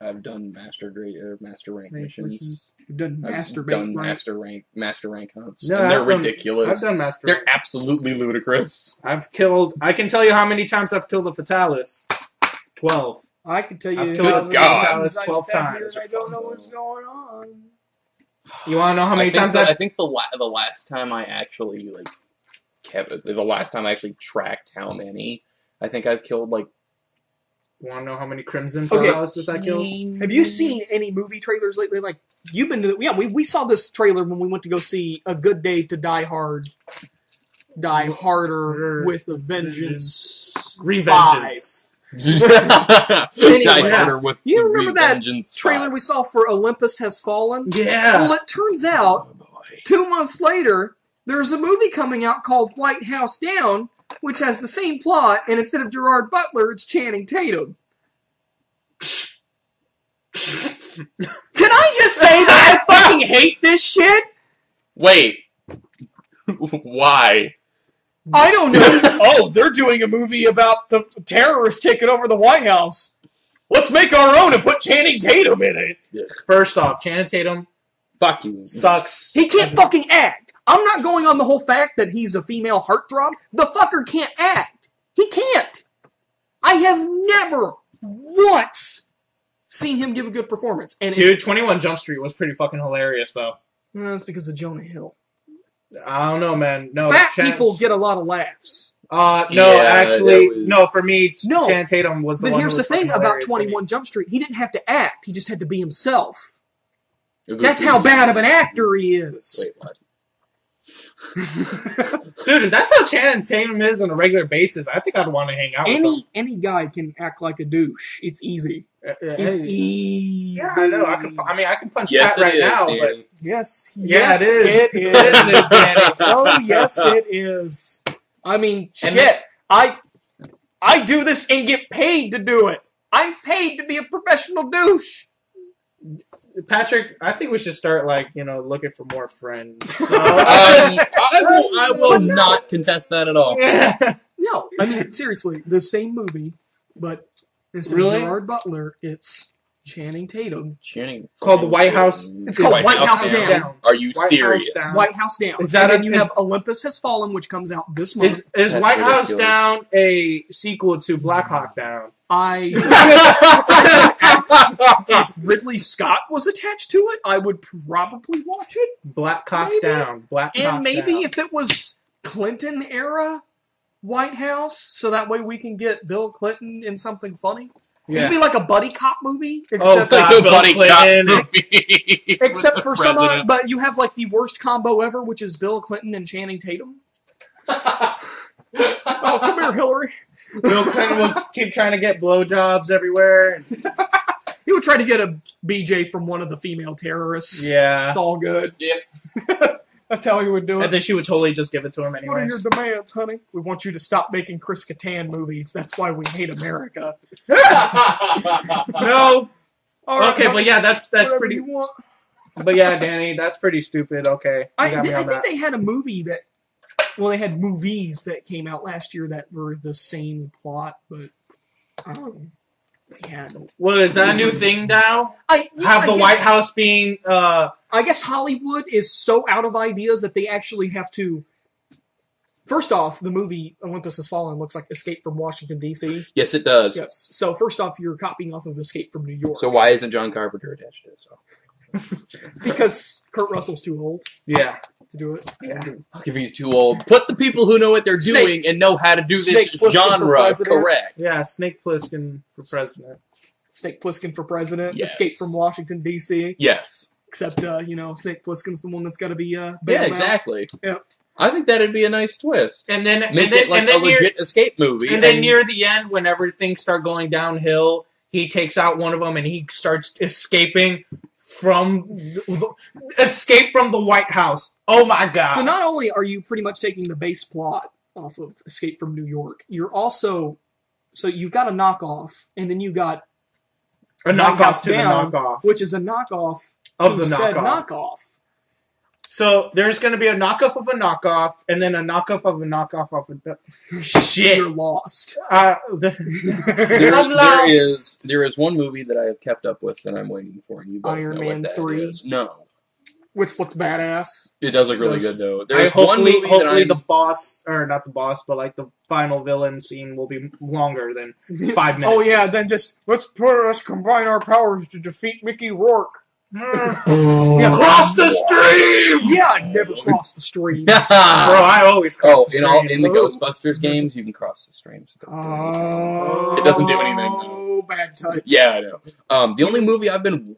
C: I've done master rank missions.
B: You've done
C: I've
B: masturbate,
C: done
B: right?
C: master rank hunts,
D: No,
C: and they're
D: I've done-
C: ridiculous.
D: I've done master.
C: They're absolutely ludicrous.
D: I've killed. I can tell you how many times I've killed a Fatalis. 12.
B: I can tell you
D: I've
B: how
D: killed
B: many
C: God.
B: times I've
D: 12
B: sat here
D: times.
B: and I don't know what's going on.
D: You want to know how many times
C: I
D: I've?
C: think the last time I actually the last time I actually tracked how many, I think I've killed like.
D: Want to know how many Crimson
B: Okay.
D: Fatalists I killed?
B: Have you seen any movie trailers lately? Like, you've been to we saw this trailer when we went to go see A Good Day to Die Hard. Die Harder with a Vengeance.
D: Revengeance.
C: Die harder with
B: You
C: the
B: remember that
C: Revengeance
B: trailer
C: 5.
B: we saw for Olympus Has Fallen?
D: Yeah.
B: Well, it turns out,
C: Oh, boy.
B: 2 months later, there's a movie coming out called White House Down, which has the same plot, and instead of Gerard Butler, it's Channing Tatum. Can I just say that I fucking hate this shit?
C: Wait. Why?
B: I don't know. Oh, they're doing a movie about the terrorists taking over the White House. Let's make our own and put Channing Tatum in it.
D: First off, Channing Tatum
C: Fuck you.
D: sucks.
B: He can't fucking act. I'm not going on the whole fact that he's a female heartthrob. The fucker can't act. He can't. I have never once seen him give a good performance. And
D: Dude, 21 Jump Street was pretty fucking hilarious, though.
B: that's because of Jonah Hill.
D: I don't know, man. No,
B: Fat people get a lot of laughs.
D: No,
C: Yeah,
D: actually,
C: that was-
D: no. For me,
B: No.
D: Channing Tatum was the
B: But
D: one.
B: here's
D: who
B: the
D: was
B: thing
D: fucking
B: about
D: hilarious to me.
B: 21 Jump Street. He didn't have to act. He just had to be himself.
C: A good
B: That's how
C: movie.
B: bad of an actor he is.
C: Wait, what?
D: Dude, if that's how Channing Tatum is on a regular basis, I think I'd want to hang out with him.
B: Any guy can act like a douche. It's easy. It's
D: Hey.
B: easy.
D: Yeah, I know. I can punch
C: Yes,
D: Pat right
C: it is,
D: now,
C: Danny.
B: Yes.
D: Yeah,
B: Yes,
D: it is.
B: It
D: It
B: is.
D: is, Danny.
B: Oh, yes, it is. I mean,
D: And
B: shit. I do this and get paid to do it. I'm paid to be a professional douche.
D: Patrick, I think we should start looking for more friends. So,
C: I will not contest that at all.
B: No, I mean, seriously, the same movie, but instead
D: Really?
B: of Gerard Butler, it's Channing Tatum.
C: Channing.
D: It's called The White House.
B: It's called White House Down.
C: Are you
D: White
C: serious?
D: House Down.
B: White House Down.
D: Is that
B: and then
D: a-
B: you
D: is-
B: have Olympus Has Fallen, which comes out this month.
D: Is
C: That's
D: White House
C: ridiculous.
D: Down a sequel to Black Hawk Down?
B: If Ridley Scott was attached to it, I would probably watch it.
D: Black Hawk
B: Maybe.
D: Down. Black Hawk
B: And maybe
D: Down.
B: if it was Clinton era White House, so that way we can get Bill Clinton in something funny.
D: Yeah.
B: It'd be like a buddy cop movie,
D: Oh,
B: except
D: God.
C: Like a
D: Bill
C: buddy cop
D: Clinton.
C: movie.
B: except
C: with
B: for
C: the
B: some,
C: president.
B: but you have like the worst combo ever, which is Bill Clinton and Channing Tatum. Oh, come here, Hillary.
D: Bill Clinton will keep trying to get blowjobs everywhere.
B: He would try to get a BJ from one of the female terrorists.
D: Yeah.
B: It's all good.
C: Yep.
B: That's how he would do
D: And
B: it.
D: then she would totally just give it to him
B: What
D: anyway.
B: are your demands, honey? We want you to stop making Chris Kattan movies. That's why we hate America.
D: No.
B: All right,
D: Okay,
B: honey,
D: but yeah, that's
B: whatever
D: pretty.
B: you want.
D: But yeah, Danny, that's pretty stupid. Okay, you
B: I
D: got me on
B: think
D: that.
B: they had a movie that. Well, they had movies that came out last year that were the same plot, but they had.
D: Well, is that a new thing now?
B: I
D: Have the
B: guess-
D: White House being
B: I guess Hollywood is so out of ideas that they actually have to. First off, the movie Olympus Has Fallen looks like Escape from Washington, D.C.
C: Yes, it does.
B: Yes. So first off, you're copying off of Escape from New York.
C: So why isn't John Carpenter attached to this?
B: Because Kurt Russell's too old
D: yeah.
B: to do it.
D: Yeah.
C: If he's too old, put the people who know what they're
B: Snake-
C: doing and know how to do this
B: Snake Plissken for
C: genre
B: president.
C: correct.
D: Yeah, Snake Plissken for president.
B: Snake Plissken for president.
C: Yes.
B: Escape from Washington, D.C.
C: Yes.
B: Except, Snake Plissken's the one that's got to be bailed
C: Yeah,
B: out.
C: exactly.
B: Yeah.
C: I think that'd be a nice twist.
D: And then
C: Make it like a legit escape movie.
D: And then near the end, whenever things start going downhill, he takes out one of them and he starts escaping from the White House. Oh my god!
B: So not only are you pretty much taking the base plot off of Escape from New York, you're also... So you've got a knockoff, and then you got
D: a
B: White
D: knockoff
B: House
D: to the
B: Down,
D: knockoff
B: which is a knockoff
D: of
B: to
D: the
B: said
D: knockoff.
B: knockoff.
D: So there's going to be a knockoff of a knockoff, and then a knockoff of a knockoff of a shit.
B: You're lost.
C: there
D: I'm lost.
C: is one movie that I have kept up with that I'm waiting for, and you both
B: Iron
C: know
B: Man
C: what that
B: 3.
C: is. No.
B: Which looked badass.
C: It does look really
B: Does-
C: good, though.
D: I
C: There's one movie that
D: hopefully
C: I'm...
D: the boss, or not the boss, but like the final villain scene will be longer than 5 minutes.
B: Oh yeah, then just let's combine our powers to defeat Mickey Rourke.
D: Yeah, cross the stream.
B: Yeah, I never crossed the streams.
D: Bro, I always cross the
C: in the
D: streams.
C: Ghostbusters games, you can cross the streams.
B: Oh,
C: It doesn't do anything, though.
B: Bad touch.
C: Yeah, I know. The only movie I've been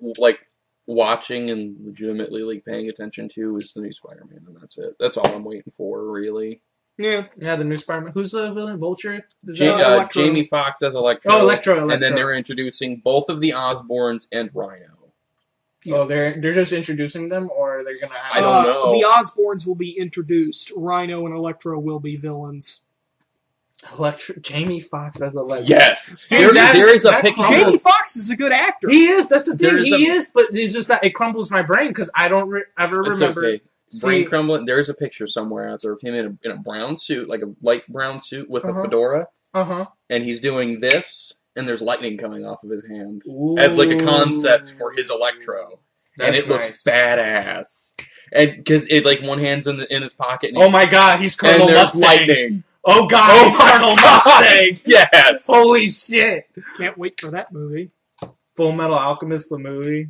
C: watching and legitimately paying attention to is the new Spider-Man, and that's it. That's all I'm waiting for, really.
B: Yeah.
D: Yeah, the new Spider-Man. Who's the villain? Vulture? Is
C: Ja-
D: that-
B: Electro.
C: Jamie Foxx as Electro.
D: Oh, Electro.
C: And then they're introducing both of the Osborns and Rhino.
D: Oh, they're just introducing them, or they're gonna have.
C: I don't know.
B: The Osborns will be introduced. Rhino and Electro will be villains.
D: Jamie Foxx as Electro.
C: Yes.
D: Dude,
C: there is a
D: that
C: picture.
B: Jamie Foxx is a good actor.
D: He is. That's the thing.
C: There's
D: He is, but it's just that it crumbles my brain because I don't ever
C: It's
D: remember.
C: okay. Brain crumbling. There's a picture somewhere out there of him in a brown suit, like a light brown suit with a fedora, and he's doing this, and there's lightning coming off of his hand as like a concept for his Electro, and it looks badass. And because it like one hand's in his pocket. And
D: oh my god, he's Colonel Mustang.
C: Lightning.
D: Oh god, he's Colonel Mustang.
C: Yes.
D: Holy shit.
B: Can't wait for that movie.
D: Full Metal Alchemist, the movie.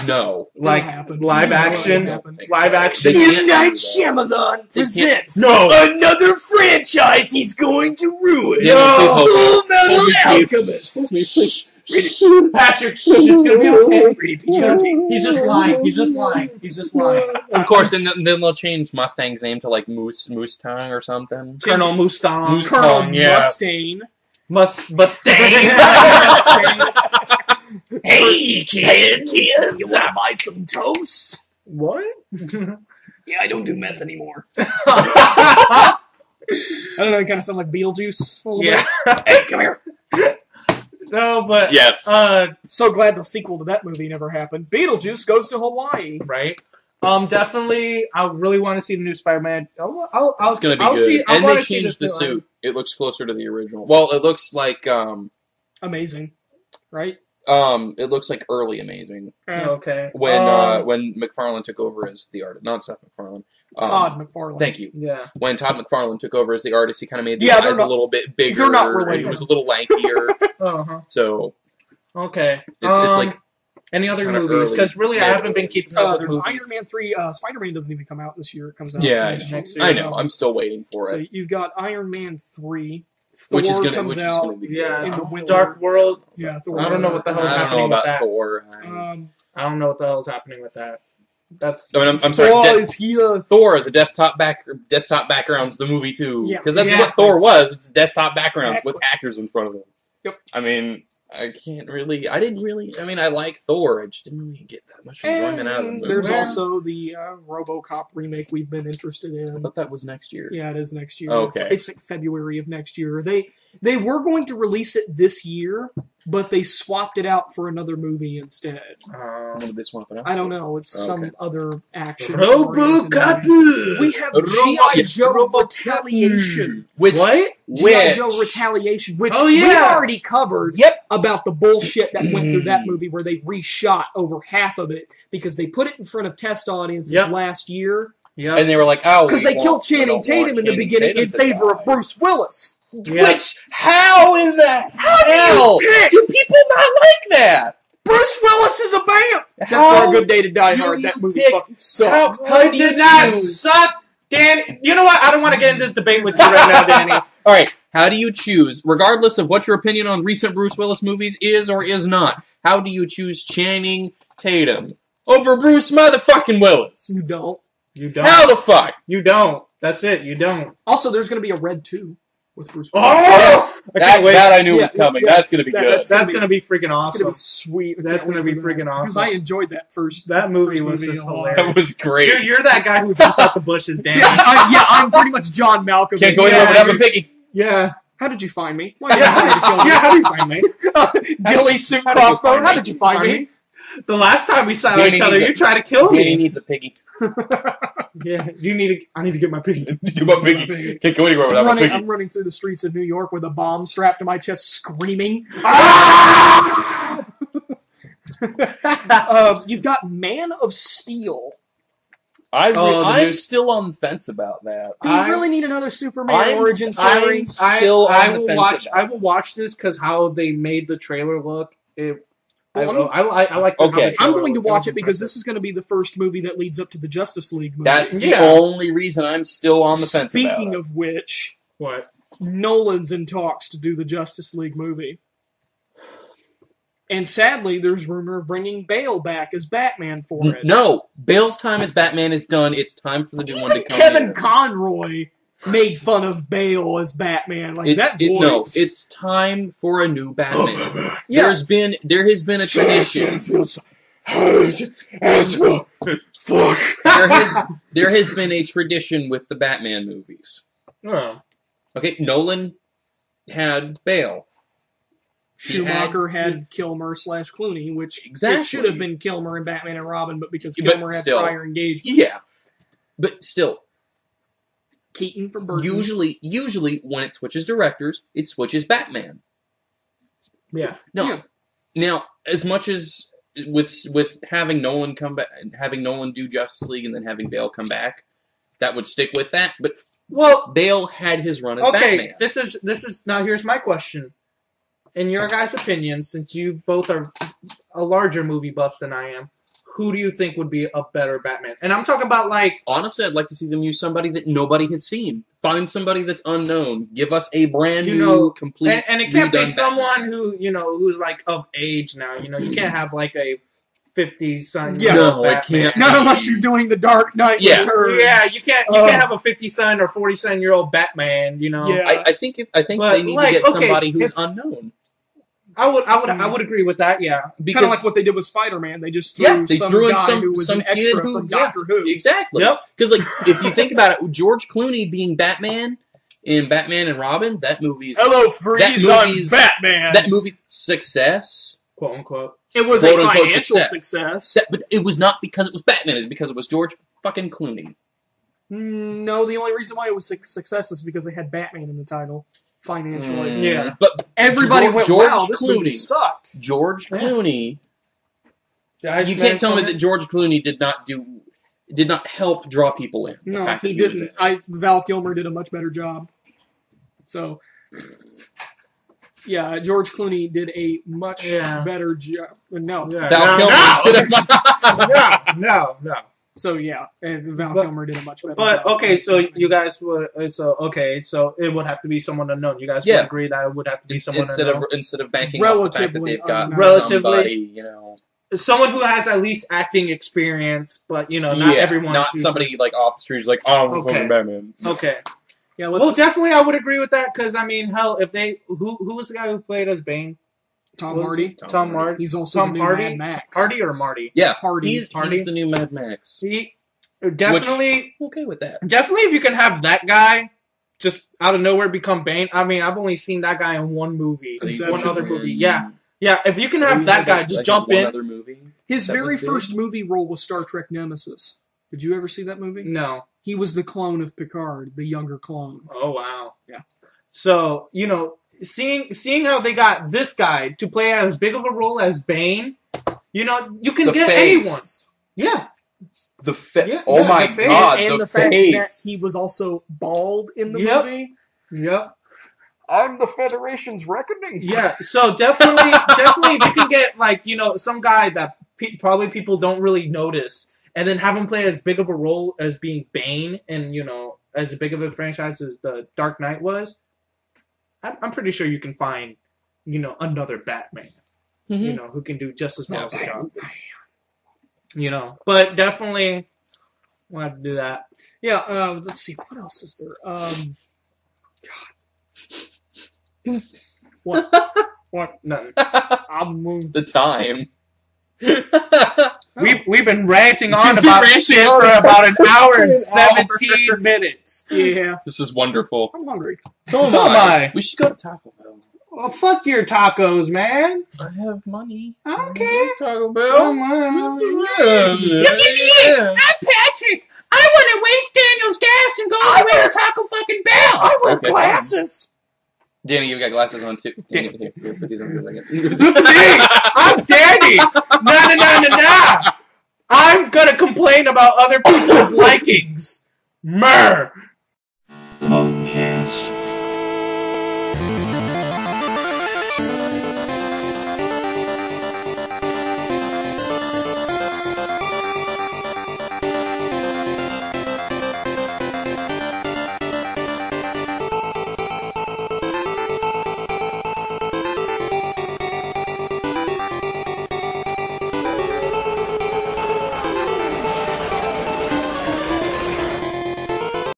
C: No.
D: Like live action. Live action.
B: M. Night Shyamalan presents another franchise he's going to ruin.
C: Full
B: Metal Alchemist.
D: Patrick, it's gonna be okay. He's just lying. He's just lying. He's just lying.
C: Of course, and then they'll change Mustang's name to like Mustang or something.
D: Colonel Mustang.
B: Colonel Mustang.
D: Mustang.
B: Hey, kids! You want to buy some toast?
D: What?
B: Yeah, I don't do meth anymore. I don't know, it kind of sounds like Beetlejuice a little bit. Hey, come here.
D: No, but...
C: Yes.
B: So glad the sequel to that movie never happened. Beetlejuice goes to Hawaii.
D: Right. Definitely, I really want to see the new Spider-Man.
C: It's going to be good. And they changed the suit. It looks closer to the original. Well, it looks like...
B: Amazing. Right?
C: It looks like early Amazing.
D: Okay.
C: When McFarlane took over as the artist, not Seth MacFarlane.
B: Todd McFarlane.
C: Thank you.
D: Yeah.
C: When Todd McFarlane took over as the artist, he kind of made the eyes a little bit bigger.
B: They're not related.
C: He was a little lankier. So.
D: Okay.
C: It's like.
D: Any other movies? Because really, I haven't been keeping up with
B: there's
D: movies.
B: Iron Man 3. Spider-Man doesn't even come out this year. It comes out
C: next year. I know. I'm still waiting for it.
B: So you've got Iron Man 3. Thor
C: which is
B: comes
C: gonna
B: out
C: be
B: in the winter.
D: Dark World.
B: Yeah, Thor.
D: I don't know what the hell's happening with that.
C: I don't know about Thor.
D: I don't know what the hell's happening with that. That's.
C: I mean, I'm sorry.
B: Is here?
C: Thor, the desktop backgrounds, the movie too.
B: Yeah,
C: because that's what Thor was. It's desktop backgrounds with actors in front of them.
B: Yep.
C: I mean, I like Thor. I just didn't really get that much enjoyment out of the movie.
B: There's also the RoboCop remake we've been interested in.
C: I thought that was next year.
B: Yeah, it is next year.
C: Okay.
B: It's like February of next year. They were going to release it this year, but they swapped it out for another movie instead.
C: What did they swap it out?
B: I don't know. It's some other action.
D: RoboCop!
B: We have G.I. Joe Retaliation. G.I. Joe Retaliation, which we already covered about the bullshit that went through that movie where they reshot over half of it because they put it in front of test audiences last year.
C: Yeah. And they were like,
B: because they killed Channing Tatum in the beginning in favor of Bruce Willis.
C: Yeah. Which, how in the hell do people not like that?
B: Bruce Willis is a vamp! Except for A Good Day to Die Hard, that movie fucking sucked.
D: How did not suck? Dan, you know what? I don't want to get in this debate with you right now, Danny.
C: Alright, how do you choose, regardless of what your opinion on recent Bruce Willis movies is or is not, how do you choose Channing Tatum over Bruce motherfucking Willis?
B: You don't.
D: You don't.
C: How the fuck?
D: You don't. That's it. You don't.
B: Also, there's going to be a Red 2 with Bruce Willis.
D: Oh! Yes!
C: That I knew was coming. That's going to be good.
D: That's going to be freaking awesome.
B: It's going to be sweet.
D: That's going to be freaking awesome.
B: Because I enjoyed that first.
D: That movie was just hilarious.
C: That was great.
D: Dude, you're that guy who jumps out the bushes, Danny.
B: I'm pretty much John Malcolm.
C: Can't go anywhere without a piggy.
D: Yeah.
B: How did you find me?
D: How did you find me?
B: Ghillie suit crossbow. How did you find me?
D: The last time we saw each other, you tried to kill me.
C: Danny needs a piggy.
D: Yeah, I need to get my piggy.
C: Get my piggy. Can't go anywhere without my piggy.
B: I'm running through the streets of New York with a bomb strapped to my chest, screaming. You've got Man of Steel.
C: I'm still on the fence about that.
B: Do you really need another Superman origin story?
D: I will watch this because how they made the trailer look. I like.
C: Okay,
B: I'm going to watch it because this is going to be the first movie that leads up to the Justice League movie.
C: That's the only reason I'm still on the fence about it.
B: Speaking of which,
D: what?
B: Nolan's in talks to do the Justice League movie. And sadly, there's rumor of bringing Bale back as Batman for it.
C: No, Bale's time as Batman is done. It's time for the new one to come
B: Kevin Conroy made fun of Bale as Batman.
C: No, it's time for a new Batman. There has been a tradition. There has been a tradition with the Batman movies.
D: Oh.
C: Okay, Nolan had Bale.
B: Schumacher had Kilmer/Clooney, which
C: Exactly.
B: it should have been Kilmer and Batman and Robin, but because Kilmer had
C: still,
B: prior engagements.
C: Yeah. But still,
B: Keaton from Burton.
C: Usually when it switches directors, it switches Batman.
D: Yeah.
C: No.
B: Yeah.
C: Now, as much as with having Nolan come back, having Nolan do Justice League, and then having Bale come back, that would stick with that. But Bale had his run as Batman.
D: This is now. Here's my question. In your guys' opinion, since you both are a larger movie buffs than I am, who do you think would be a better Batman? And I'm talking about
C: honestly, I'd like to see them use somebody that nobody has seen. Find somebody that's unknown. Give us a brand new, complete,
D: and it can't be
C: redone
D: someone
C: Batman.
D: who's of age now. You can't have a 50-son.
B: Yeah,
C: no, it
D: Batman.
C: can't.
B: Not unless you're doing the Dark Knight Returns.
D: Yeah, you can't have a 50-son or 40-son-year-old Batman.
B: Yeah.
C: I think they need to get somebody who's unknown.
D: I would agree with that. Yeah,
B: Kind of like what they did with Spider-Man. They just threw some guy who was an extra from Doctor Who.
C: Exactly.
D: Yep.
C: Because if you think about it, George Clooney being Batman in Batman and Robin, that movie's
B: Hello, Freeze on Batman.
C: That movie's success,
D: quote unquote.
B: It was
C: quote,
B: a
C: unquote,
B: financial success.
C: But it was not because it was Batman. It was because it was George fucking Clooney.
B: No, the only reason why it was a success is because they had Batman in the title. Financially.
D: Yeah.
C: But
B: everybody went, wow, this movie sucked.
C: George Clooney.
D: Yeah,
C: you can't tell me that George Clooney did not help draw people in.
B: No, he didn't. Val Kilmer did a much better job. So, yeah, George Clooney did a much better job. No.
D: Yeah.
C: Val Kilmer.
D: No.
B: So yeah, Val Kilmer did a much better.
D: But
B: job.
D: okay, so you guys would so it would have to be someone unknown. You guys would agree that it would have to be someone unknown
C: instead of banking on the fact that they've got somebody,
D: someone who has at least acting experience, but not everyone.
C: Not somebody off the street who's like, oh, I'm fucking Batman.
D: Okay.
B: Yeah.
D: Well, definitely, I would agree with that because hell, if they who was the guy who played as Bane?
B: Tom Hardy.
D: Tom Hardy.
B: He's also the new Mad Max.
D: Hardy or Marty?
C: Yeah,
B: Hardy.
C: He's the new Mad Max.
D: He definitely
C: okay with that.
D: Definitely, if you can have that guy just out of nowhere become Bane. I mean, I've only seen that guy in one movie, one other movie. Yeah. If you can have that guy just jump in.
C: Other movie
B: His very first movie role was Star Trek Nemesis. Did you ever see that movie?
D: No.
B: He was the clone of Picard, the younger clone.
D: Oh wow.
B: Yeah.
D: So seeing how they got this guy to play as big of a role as Bane, you can get anyone. Yeah.
C: Oh my god,
B: and the fact that he was also bald in the movie.
D: Yep.
B: I'm the Federation's reckoning.
D: Yeah, so definitely if you can get some guy that probably people don't really notice, and then have him play as big of a role as being Bane, and as big of a franchise as the Dark Knight was, I'm pretty sure you can find another Batman, who can do just as well as the job. But definitely we'll have to do that.
B: Yeah. Let's see. What else is there? God. What?
D: No.
C: The time.
D: We've been ranting on about shit for about an hour and 17 minutes.
B: Yeah.
C: This is wonderful.
B: I'm hungry.
C: So am I. We should go to Taco Bell.
D: Well, fuck your tacos, man.
C: I have money.
D: I don't care.
C: Taco Bell.
D: Come on. You give me it. I'm Patrick. I want to waste Daniel's gas and go all the way to Taco fucking Bell.
B: I wear glasses.
C: Danny, you've got glasses on too. Danny, here, put these on for a second.
D: I'm Danny. No. I'm gonna complain about other people's likings. Murr.
A: PWNcast.